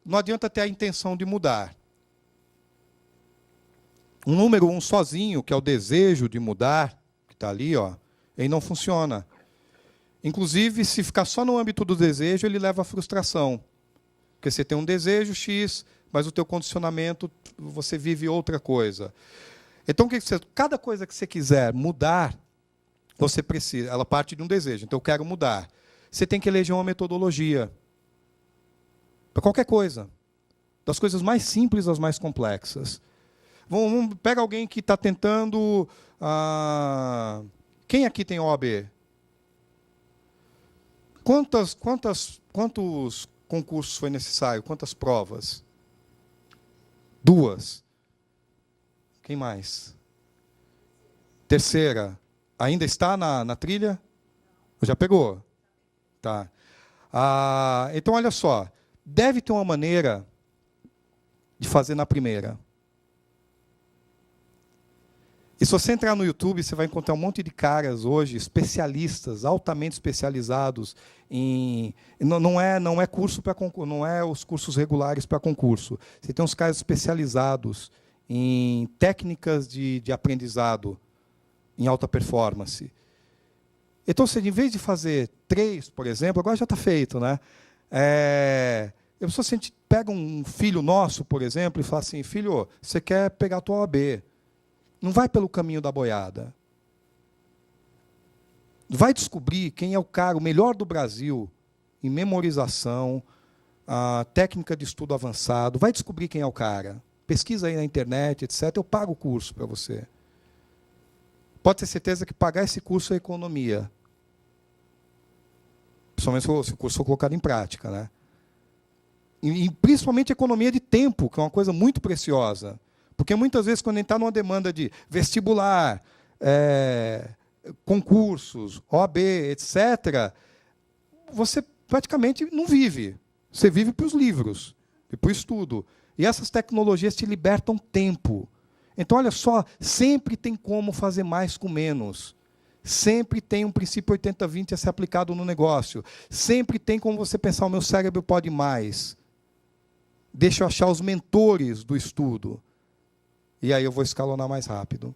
não adianta ter a intenção de mudar. Um número 1 sozinho, que é o desejo de mudar, que está ali, ó, ele não funciona. Inclusive, se ficar só no âmbito do desejo, ele leva à frustração. Porque você tem um desejo X, mas o teu condicionamento, você vive outra coisa. Então, cada coisa que você quiser mudar, você precisa, ela parte de um desejo. Então, eu quero mudar. Você tem que eleger uma metodologia. Para qualquer coisa. Das coisas mais simples às mais complexas. Pega alguém que está tentando... Quem aqui tem OAB? Quantos concursos foi necessário? Quantas provas? 2. Quem mais? Terceira. Ainda está na trilha? Já pegou? Tá. Então, olha só. Deve ter uma maneira de fazer na primeira. E se você entrar no YouTube, você vai encontrar um monte de caras hoje, especialistas, altamente especializados em... Não é curso para concurso, não é os cursos regulares para concurso. Você tem uns caras especializados em técnicas de aprendizado em alta performance. Então, em vez de fazer 3, por exemplo, agora já está feito, né? A gente pega um filho nosso, por exemplo, e fala assim, filho, você quer pegar a tua OAB. Não vai pelo caminho da boiada. Vai descobrir quem é o cara, o melhor do Brasil, em memorização, a técnica de estudo avançado. Vai descobrir quem é o cara. Pesquisa aí na internet, etc. Eu pago o curso para você. Pode ter certeza que pagar esse curso é economia. Principalmente se o curso for colocado em prática. Né? E principalmente economia de tempo, que é uma coisa muito preciosa. Porque muitas vezes, quando a gente está numa demanda de vestibular, concursos, OAB, etc., você praticamente não vive. Você vive para os livros, e para o estudo. E essas tecnologias te libertam tempo. Então, olha só, sempre tem como fazer mais com menos. Sempre tem um princípio 80-20 a ser aplicado no negócio. Sempre tem como você pensar, o meu cérebro pode mais. Deixa eu achar os mentores do estudo. E aí eu vou escalonar mais rápido.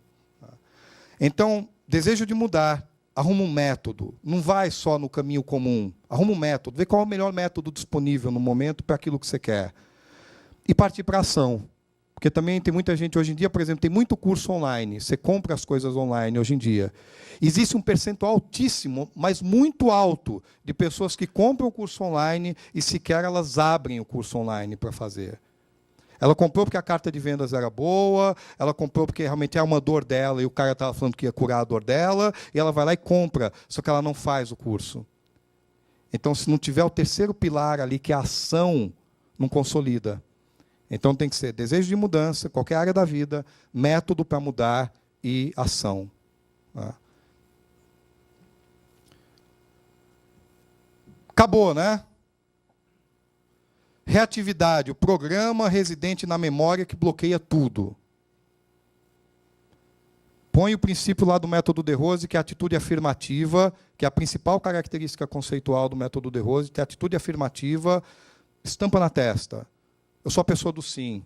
Então, desejo de mudar, arruma um método. Não vai só no caminho comum. Arruma um método, vê qual é o melhor método disponível no momento para aquilo que você quer. E partir para a ação. Porque também tem muita gente, hoje em dia, por exemplo, tem muito curso online. Você compra as coisas online hoje em dia. Existe um percentual altíssimo, mas muito alto, de pessoas que compram o curso online e sequer elas abrem o curso online para fazer. Ela comprou porque a carta de vendas era boa, ela comprou porque realmente é uma dor dela e o cara estava falando que ia curar a dor dela, e ela vai lá e compra, só que ela não faz o curso. Então, se não tiver o terceiro pilar ali, que é a ação, não consolida. Então, tem que ser desejo de mudança, qualquer área da vida, método para mudar e ação. Acabou, né? Reatividade, o programa residente na memória que bloqueia tudo. Põe o princípio lá do método de Rose, que é a atitude afirmativa, que é a principal característica conceitual do método de Rose, que é a atitude afirmativa, estampa na testa. Eu sou a pessoa do sim.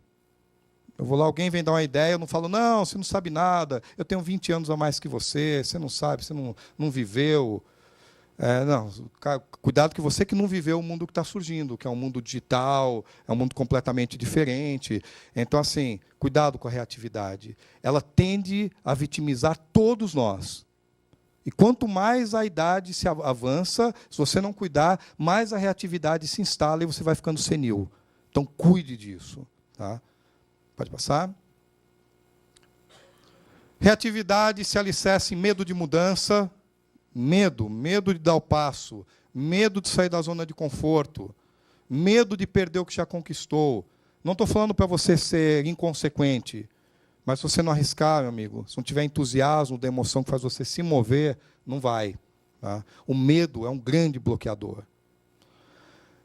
Eu vou lá, alguém vem dar uma ideia, eu não falo, não, você não sabe nada, eu tenho 20 anos a mais que você não sabe, você não viveu. Não, cuidado que você que não viveu o mundo que está surgindo, que é um mundo digital, é um mundo completamente diferente. Então, assim, cuidado com a reatividade. Ela tende a vitimizar todos nós. E quanto mais a idade se avança, se você não cuidar, mais a reatividade se instala e você vai ficando senil. Então, cuide disso. Tá? Pode passar. Reatividade se alicerce em medo de mudança. Medo de dar o passo, medo de sair da zona de conforto, medo de perder o que já conquistou. Não estou falando para você ser inconsequente, mas se você não arriscar, meu amigo, se não tiver entusiasmo da emoção que faz você se mover, não vai. Tá? O medo é um grande bloqueador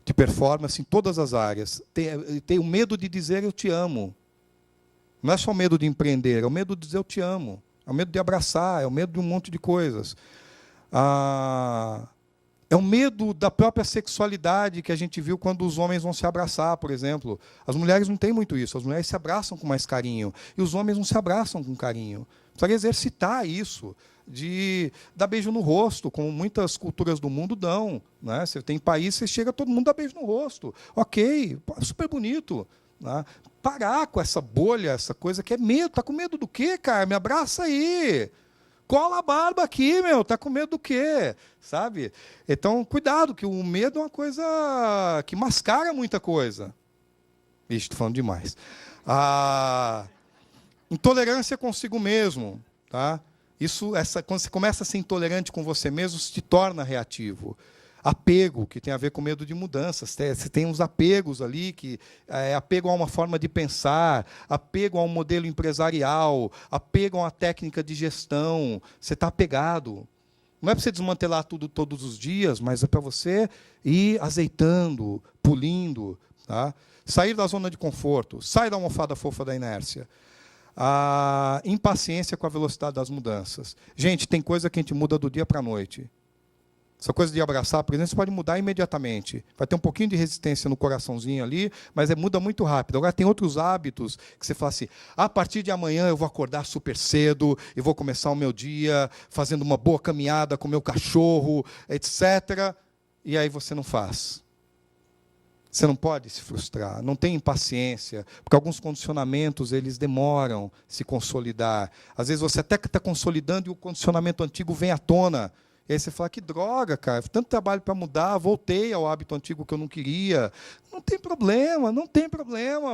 de performance em todas as áreas. Tem o medo de dizer eu te amo. Não é só o medo de empreender, é o medo de dizer eu te amo. É o medo de abraçar, é o medo de um monte de coisas. É o medo da própria sexualidade que a gente viu quando os homens vão se abraçar, por exemplo. As mulheres não têm muito isso, as mulheres se abraçam com mais carinho, e os homens não se abraçam com carinho. Precisa exercitar isso, de dar beijo no rosto, como muitas culturas do mundo dão. Né? Você tem país, você chega, todo mundo dá beijo no rosto. Ok, super bonito. Né? Parar com essa bolha, essa coisa que é medo. Está com medo do quê, cara? Me abraça aí. Cola a barba aqui, meu, tá com medo do quê? Sabe? Então, cuidado, que o medo é uma coisa que mascara muita coisa. Ixi, estou falando demais. Intolerância consigo mesmo. Tá? Quando você começa a ser intolerante com você mesmo, você te torna reativo. Apego, que tem a ver com medo de mudanças. Você tem uns apegos ali, que é apego a uma forma de pensar, apego a um modelo empresarial, apego a uma técnica de gestão. Você está apegado. Não é para você desmantelar tudo todos os dias, mas é para você ir azeitando, pulindo. Tá? Sair da zona de conforto, sair da almofada fofa da inércia. A impaciência com a velocidade das mudanças. Gente, tem coisa que a gente muda do dia para a noite. Essa coisa de abraçar, por exemplo, você pode mudar imediatamente. Vai ter um pouquinho de resistência no coraçãozinho ali, mas muda muito rápido. Agora, tem outros hábitos que você fala assim, a partir de amanhã eu vou acordar super cedo, e vou começar o meu dia fazendo uma boa caminhada com o meu cachorro, etc. E aí você não faz. Você não pode se frustrar, não tem impaciência, porque alguns condicionamentos eles demoram a se consolidar. Às vezes você até está consolidando e o condicionamento antigo vem à tona. E aí você fala, que droga, cara, tanto trabalho para mudar, voltei ao hábito antigo que eu não queria. Não tem problema,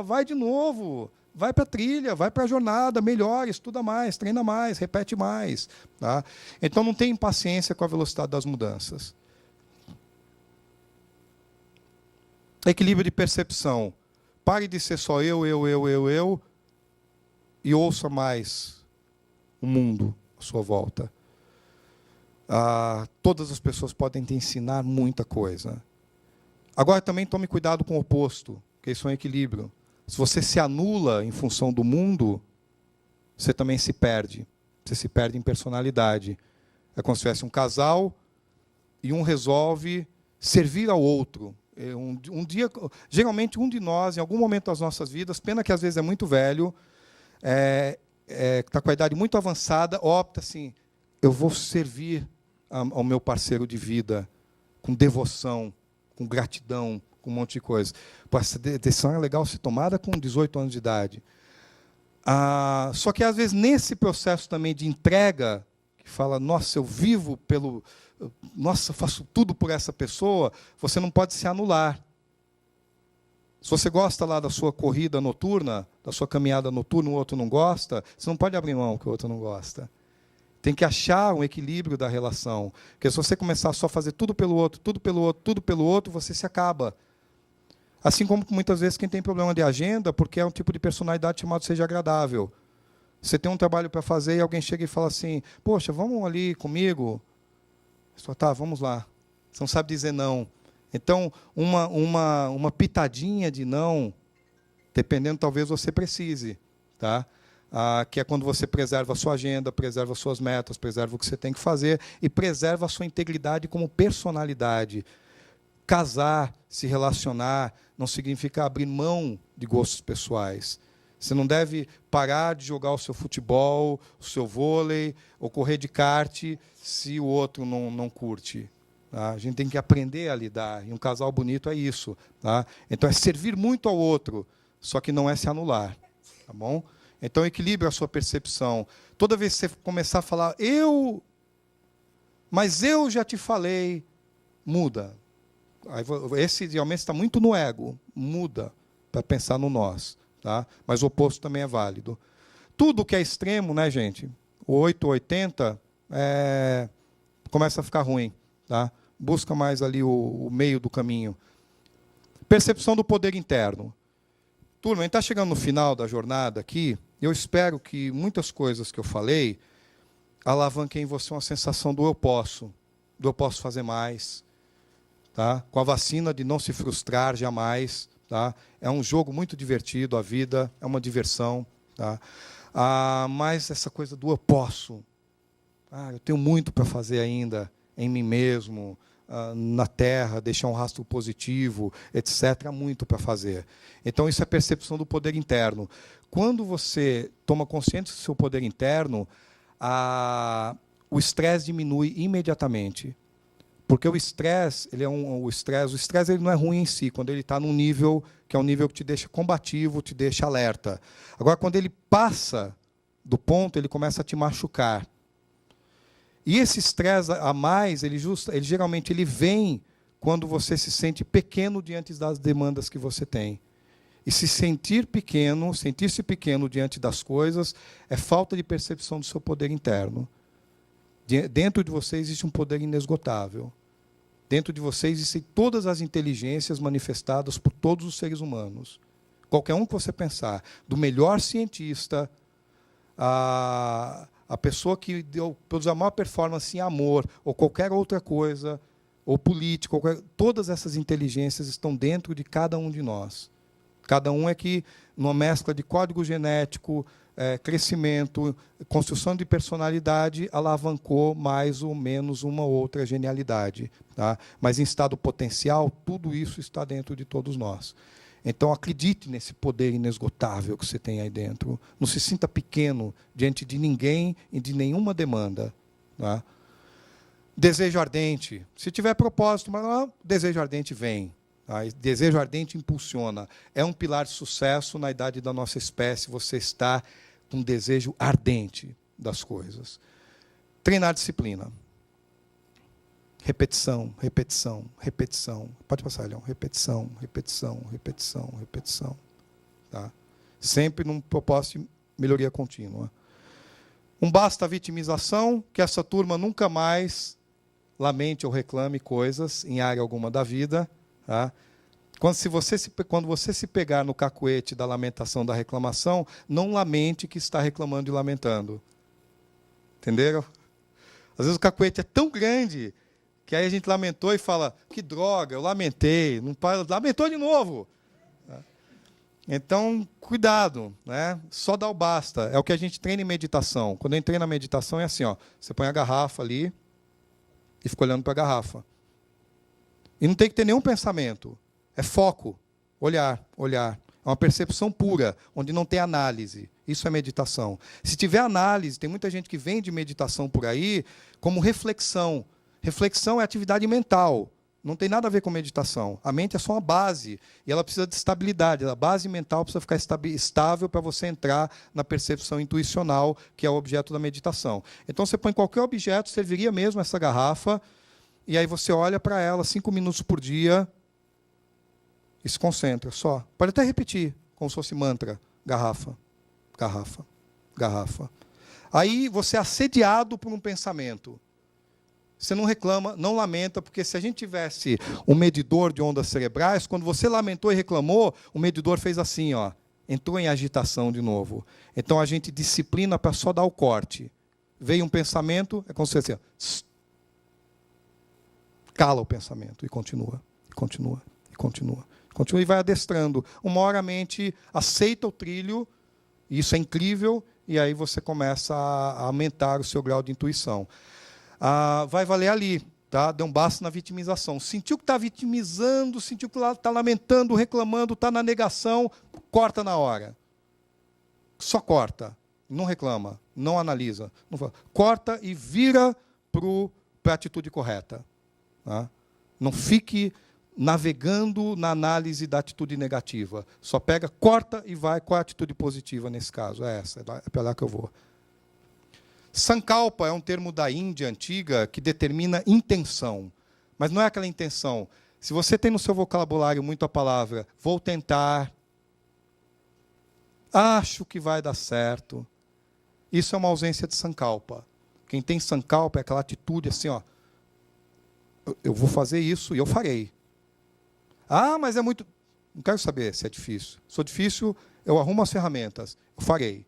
vai de novo. Vai para a trilha, vai para a jornada, melhora, estuda mais, treina mais, repete mais. Tá? Então não tem impaciência com a velocidade das mudanças. Equilíbrio de percepção. Pare de ser só eu, e ouça mais o mundo à sua volta. Todas as pessoas podem te ensinar muita coisa. Agora, também tome cuidado com o oposto, porque isso é um equilíbrio. Se você se anula em função do mundo, você também se perde. Você se perde em personalidade. É como se tivesse um casal e um resolve servir ao outro. Um dia, geralmente, um de nós, em algum momento das nossas vidas, pena que às vezes é muito velho, está com a idade muito avançada, opta assim, eu vou servir ao meu parceiro de vida com devoção, com gratidão, com um monte de coisa. Pô, essa decisão é legal ser tomada com 18 anos de idade. Só que, às vezes, nesse processo também de entrega, que fala, nossa, eu vivo pelo... Nossa, faço tudo por essa pessoa, você não pode se anular. Se você gosta lá da sua corrida noturna, da sua caminhada noturna, o outro não gosta, você não pode abrir mão que o outro não gosta. Tem que achar um equilíbrio da relação. Porque se você começar só a fazer tudo pelo outro, tudo pelo outro, tudo pelo outro, você se acaba. Assim como muitas vezes quem tem problema de agenda, porque é um tipo de personalidade chamado seja agradável. Você tem um trabalho para fazer e alguém chega e fala assim, poxa, vamos ali comigo? Você fala, tá, vamos lá. Você não sabe dizer não. Então, uma pitadinha de não, dependendo, talvez você precise. Tá? Que é quando você preserva a sua agenda, preserva as suas metas, preserva o que você tem que fazer e preserva a sua integridade como personalidade. Casar, se relacionar, não significa abrir mão de gostos pessoais. Você não deve parar de jogar o seu futebol, o seu vôlei, ou correr de kart, se o outro não curte. Tá? A gente tem que aprender a lidar. E um casal bonito é isso. Tá? Então, é servir muito ao outro, só que não é se anular. Tá bom? Então, equilibre a sua percepção. Toda vez que você começar a falar, mas eu já te falei, muda. Esse realmente está muito no ego. Muda para pensar no nós. Tá? Mas o oposto também é válido. Tudo que é extremo, né, gente? O 8 ou 80 começa a ficar ruim. Tá? Busca mais ali o meio do caminho. Percepção do poder interno. Turma, a gente está chegando no final da jornada aqui. Eu espero que muitas coisas que eu falei alavanquem em você uma sensação do eu posso fazer mais. Tá? Com a vacina de não se frustrar jamais. Tá? É um jogo muito divertido, a vida é uma diversão. Tá? Mas essa coisa do eu posso. Eu tenho muito para fazer ainda em mim mesmo, na Terra, deixar um rastro positivo, etc. Há muito para fazer. Então, isso é percepção do poder interno. Quando você toma consciência do seu poder interno, o estresse diminui imediatamente. Porque o estresse, o estresse ele não é ruim em si, quando ele está num nível que é um nível que te deixa combativo, te deixa alerta. Agora, quando ele passa do ponto, ele começa a te machucar. E esse estresse a mais, ele geralmente vem quando você se sente pequeno diante das demandas que você tem. E se sentir-se pequeno diante das coisas, é falta de percepção do seu poder interno. Dentro de você existe um poder inesgotável. Dentro de você existem todas as inteligências manifestadas por todos os seres humanos. Qualquer um que você pensar, do melhor cientista, a pessoa que produz a maior performance em amor, ou qualquer outra coisa, ou político, todas essas inteligências estão dentro de cada um de nós. Cada um é que, numa mescla de código genético, crescimento, construção de personalidade, alavancou mais ou menos uma outra genialidade. Tá? Mas, em estado potencial, tudo isso está dentro de todos nós. Então, acredite nesse poder inesgotável que você tem aí dentro. Não se sinta pequeno diante de ninguém e de nenhuma demanda. Tá? Desejo ardente. Se tiver propósito, mas desejo ardente vem. Tá? Desejo ardente impulsiona. É um pilar de sucesso na idade da nossa espécie. Você está com um desejo ardente das coisas. Treinar disciplina. Repetição, repetição, repetição. Pode passar, Leão. Repetição, repetição, repetição, repetição. Tá? Sempre num propósito de melhoria contínua. Um basta vitimização, que essa turma nunca mais lamente ou reclame coisas em área alguma da vida. Tá? Quando você se pegar no cacuete da lamentação, da reclamação, não lamente que está reclamando e lamentando. Entenderam? Às vezes o cacuete é tão grande que aí a gente lamentou e fala, que droga, eu lamentei, não para, lamentou de novo. Então, cuidado, né? Só dá o basta. É o que a gente treina em meditação. Quando eu entrei na meditação é assim, ó, você põe a garrafa ali e fica olhando para a garrafa. E não tem que ter nenhum pensamento. É foco, olhar, olhar. É uma percepção pura, onde não tem análise. Isso é meditação. Se tiver análise, tem muita gente que vem de meditação por aí como reflexão. Reflexão é atividade mental. Não tem nada a ver com meditação. A mente é só uma base. E ela precisa de estabilidade. A base mental precisa ficar estável para você entrar na percepção intuicional, que é o objeto da meditação. Então, você põe qualquer objeto, serviria mesmo essa garrafa, e aí você olha para ela 5 minutos por dia e se concentra só. Pode até repetir, como se fosse mantra. Garrafa, garrafa, garrafa. Aí você é assediado por um pensamento. Você não reclama, não lamenta, porque se a gente tivesse um medidor de ondas cerebrais, quando você lamentou e reclamou, o medidor fez assim, ó, entrou em agitação de novo. Então a gente disciplina para só dar o corte. Veio um pensamento, é como se fosse assim, cala o pensamento e continua, e continua, e continua. Continua e vai adestrando. Uma hora a mente aceita o trilho, e isso é incrível, e aí você começa a aumentar o seu grau de intuição. Vai valer ali, tá? Dê um basta na vitimização. Sentiu que está vitimizando, sentiu que está lamentando, reclamando, está na negação, corta na hora. Só corta. Não reclama, não analisa. Não fala. Corta e vira para a atitude correta. Tá? Não fique navegando na análise da atitude negativa. Só pega, corta e vai. Qual é a atitude positiva nesse caso? É essa, é para lá que eu vou. Sankalpa é um termo da Índia antiga que determina intenção. Mas não é aquela intenção. Se você tem no seu vocabulário muito a palavra vou tentar, acho que vai dar certo, isso é uma ausência de Sankalpa. Quem tem Sankalpa é aquela atitude assim, ó, eu vou fazer isso e eu farei. Ah, mas é muito... Não quero saber se é difícil. Se for difícil, eu arrumo as ferramentas. Eu farei.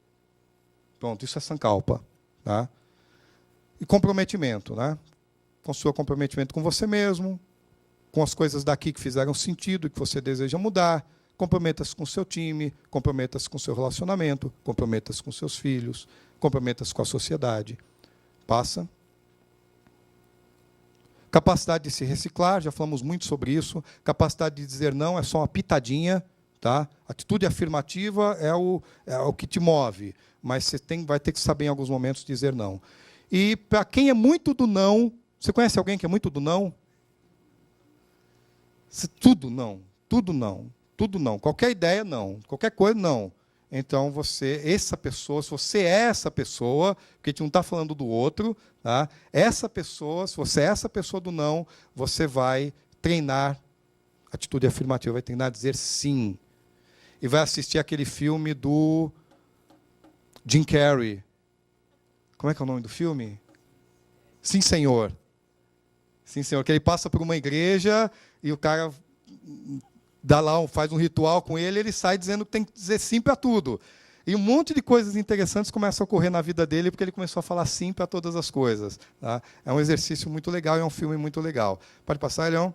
Pronto, isso é Sankalpa. Tá? E comprometimento. Né? Construa comprometimento com você mesmo, com as coisas daqui que fizeram sentido, que você deseja mudar. Comprometa-se com o seu time, comprometa-se com o seu relacionamento, comprometa-se com seus filhos, comprometa-se com a sociedade. Passa. Capacidade de se reciclar, já falamos muito sobre isso. Capacidade de dizer não é só uma pitadinha. Tá? Atitude afirmativa é o que te move, mas você vai ter que saber em alguns momentos dizer não. E para quem é muito do não, você conhece alguém que é muito do não? Tudo não, tudo não, tudo não. Qualquer ideia, não. Qualquer coisa, não. Então, essa pessoa, se você é essa pessoa, porque a gente não está falando do outro, tá? Essa pessoa, se você é essa pessoa do não, você vai treinar atitude afirmativa, vai treinar a dizer sim. E vai assistir aquele filme do Jim Carrey. Como é que é o nome do filme? Sim, Senhor. Sim, Senhor. Que ele passa por uma igreja e o cara faz um ritual com ele, ele sai dizendo que tem que dizer sim para tudo. E um monte de coisas interessantes começam a ocorrer na vida dele porque ele começou a falar sim para todas as coisas. Tá? É um exercício muito legal, é um filme muito legal. Pode passar, Leão?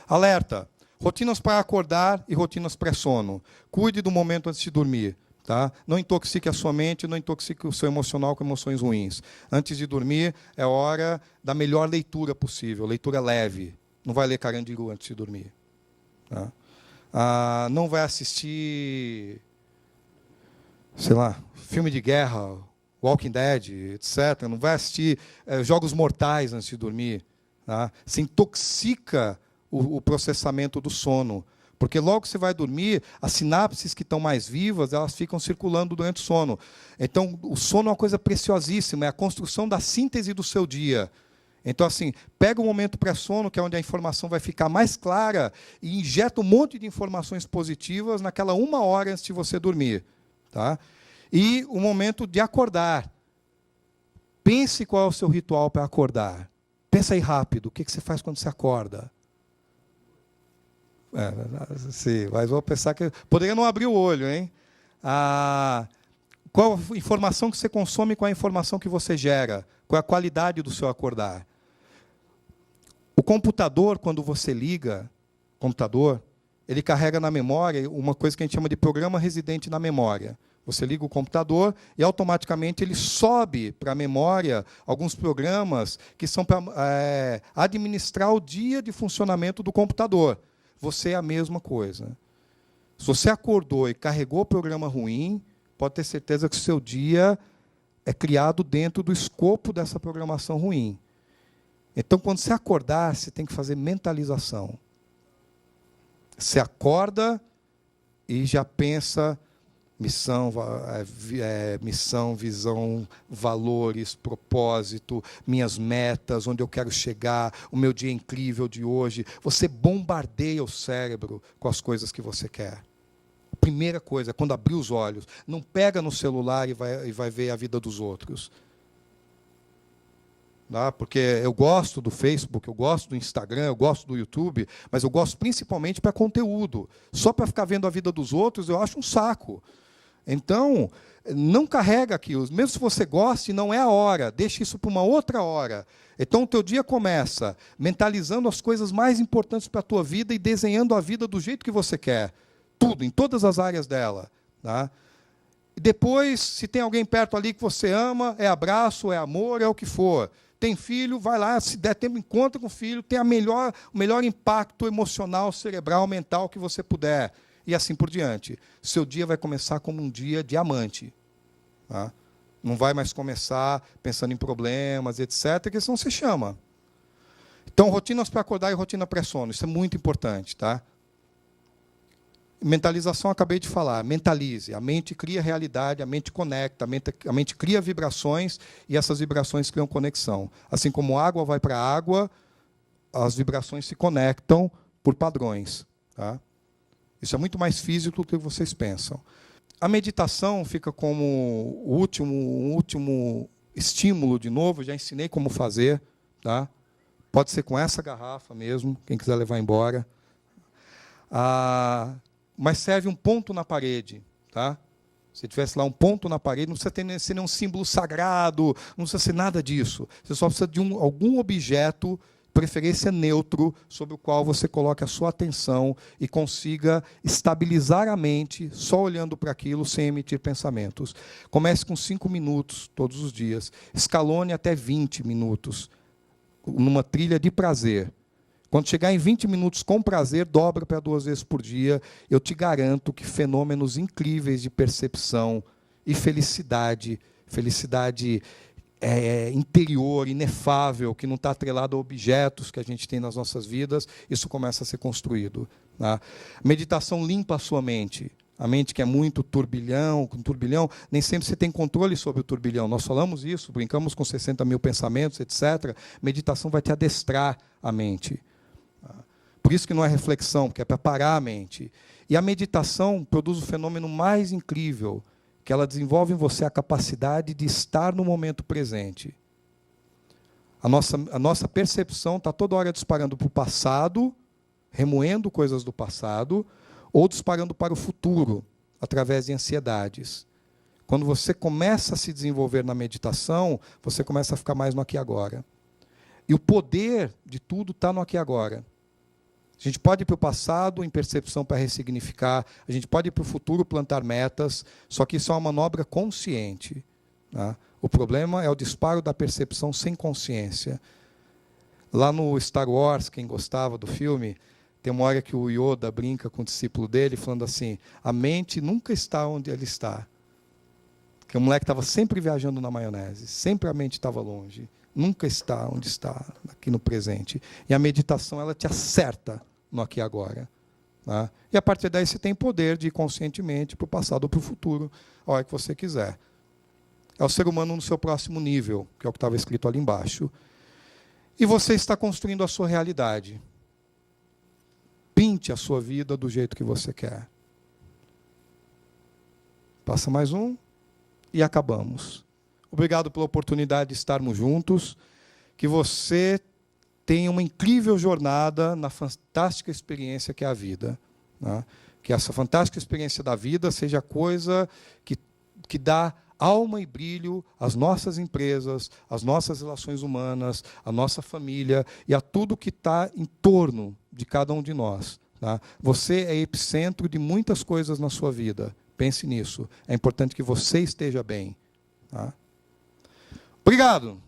Alerta. Rotinas para acordar e rotinas pré-sono. Cuide do momento antes de dormir. Tá? Não intoxique a sua mente, não intoxique o seu emocional com emoções ruins. Antes de dormir, é hora da melhor leitura possível, leitura leve. Não vai ler Carandiru antes de dormir. Tá? Não vai assistir, sei lá, filme de guerra, Walking Dead, etc. Não vai assistir Jogos Mortais antes de dormir. Tá? Se intoxica o processamento do sono. Porque logo que você vai dormir, as sinapses que estão mais vivas, elas ficam circulando durante o sono. Então, o sono é uma coisa preciosíssima, é a construção da síntese do seu dia. Então, assim, pega o momento pré-sono, que é onde a informação vai ficar mais clara, e injeta um monte de informações positivas naquela 1 hora antes de você dormir. Tá? E o momento de acordar. Pense qual é o seu ritual para acordar. Pensa aí rápido, o que você faz quando você acorda? Sim, mas vou pensar que... Poderia não abrir o olho, hein? Qual a informação que você consome, qual a informação que você gera? Qual é a qualidade do seu acordar? O computador, quando você liga, computador, ele carrega na memória uma coisa que a gente chama de programa residente na memória. Você liga o computador e, automaticamente, ele sobe para a memória alguns programas que são para administrar o dia de funcionamento do computador. Você é a mesma coisa. Se você acordou e carregou o programa ruim, pode ter certeza que o seu dia é criado dentro do escopo dessa programação ruim. Então, quando você acordar, você tem que fazer mentalização. Você acorda e já pensa missão, visão, valores, propósito, minhas metas, onde eu quero chegar, o meu dia incrível de hoje. Você bombardeia o cérebro com as coisas que você quer. Primeira coisa, quando abrir os olhos, não pega no celular e vai ver a vida dos outros. Porque eu gosto do Facebook, eu gosto do Instagram, eu gosto do YouTube, mas eu gosto principalmente para conteúdo. Só para ficar vendo a vida dos outros, eu acho um saco. Então, não carrega aquilo. Mesmo se você goste, não é a hora. Deixe isso para uma outra hora. Então, o teu dia começa mentalizando as coisas mais importantes para a tua vida e desenhando a vida do jeito que você quer. Tudo, em todas as áreas dela. E depois, se tem alguém perto ali que você ama, é abraço, é amor, é o que for. Tem filho, vai lá, se der tempo, encontra com o filho, tem o melhor impacto emocional, cerebral, mental que você puder. E assim por diante. Seu dia vai começar como um dia diamante. Não vai mais começar pensando em problemas, etc., que senão você chama. Então, rotinas para acordar e rotina pré-sono. Isso é muito importante. Mentalização, acabei de falar. Mentalize. A mente cria realidade, a mente conecta, a mente cria vibrações e essas vibrações criam conexão. Assim como água vai para a água, as vibrações se conectam por padrões. Isso é muito mais físico do que vocês pensam. A meditação fica como o último estímulo, de novo, já ensinei como fazer. Pode ser com essa garrafa mesmo, quem quiser levar embora. Mas serve um ponto na parede. Se tivesse lá um ponto na parede, não precisa ser nenhum símbolo sagrado, não precisa ser nada disso. Você só precisa de algum objeto, preferência neutro, sobre o qual você coloque a sua atenção e consiga estabilizar a mente só olhando para aquilo sem emitir pensamentos. Comece com 5 minutos todos os dias. Escalone até 20 minutos, numa trilha de prazer. Quando chegar em 20 minutos com prazer, dobra para 2 vezes por dia. Eu te garanto que fenômenos incríveis de percepção e felicidade interior, inefável, que não está atrelado a objetos que a gente tem nas nossas vidas, isso começa a ser construído. A meditação limpa a sua mente. A mente que é muito turbilhão, nem sempre você tem controle sobre o turbilhão. Nós falamos isso, brincamos com 60 mil pensamentos, etc. Meditação vai te adestrar a mente. Por isso que não é reflexão, porque é para parar a mente. E a meditação produz o fenômeno mais incrível, que ela desenvolve em você a capacidade de estar no momento presente. A nossa percepção está toda hora disparando para o passado, remoendo coisas do passado, ou disparando para o futuro, através de ansiedades. Quando você começa a se desenvolver na meditação, você começa a ficar mais no aqui e agora. E o poder de tudo está no aqui e agora. A gente pode ir para o passado em percepção para ressignificar, a gente pode ir para o futuro plantar metas, só que isso é uma manobra consciente. O problema é o disparo da percepção sem consciência. Lá no Star Wars, quem gostava do filme, tem uma hora que o Yoda brinca com o discípulo dele, falando assim, a mente nunca está onde ele está. Porque o moleque estava sempre viajando na maionese, sempre a mente estava longe. Nunca está onde está, aqui no presente. E a meditação, ela te acerta no aqui e agora. E a partir daí você tem poder de ir conscientemente para o passado ou para o futuro, a hora que você quiser. É o ser humano no seu próximo nível, que é o que estava escrito ali embaixo. E você está construindo a sua realidade. Pinte a sua vida do jeito que você quer. Passa mais um e acabamos. Obrigado pela oportunidade de estarmos juntos. Que você tenha uma incrível jornada na fantástica experiência que é a vida. Que essa fantástica experiência da vida seja a coisa que dá alma e brilho às nossas empresas, às nossas relações humanas, à nossa família e a tudo que está em torno de cada um de nós. Tá? Você é epicentro de muitas coisas na sua vida. Pense nisso. É importante que você esteja bem. Tá? Obrigado.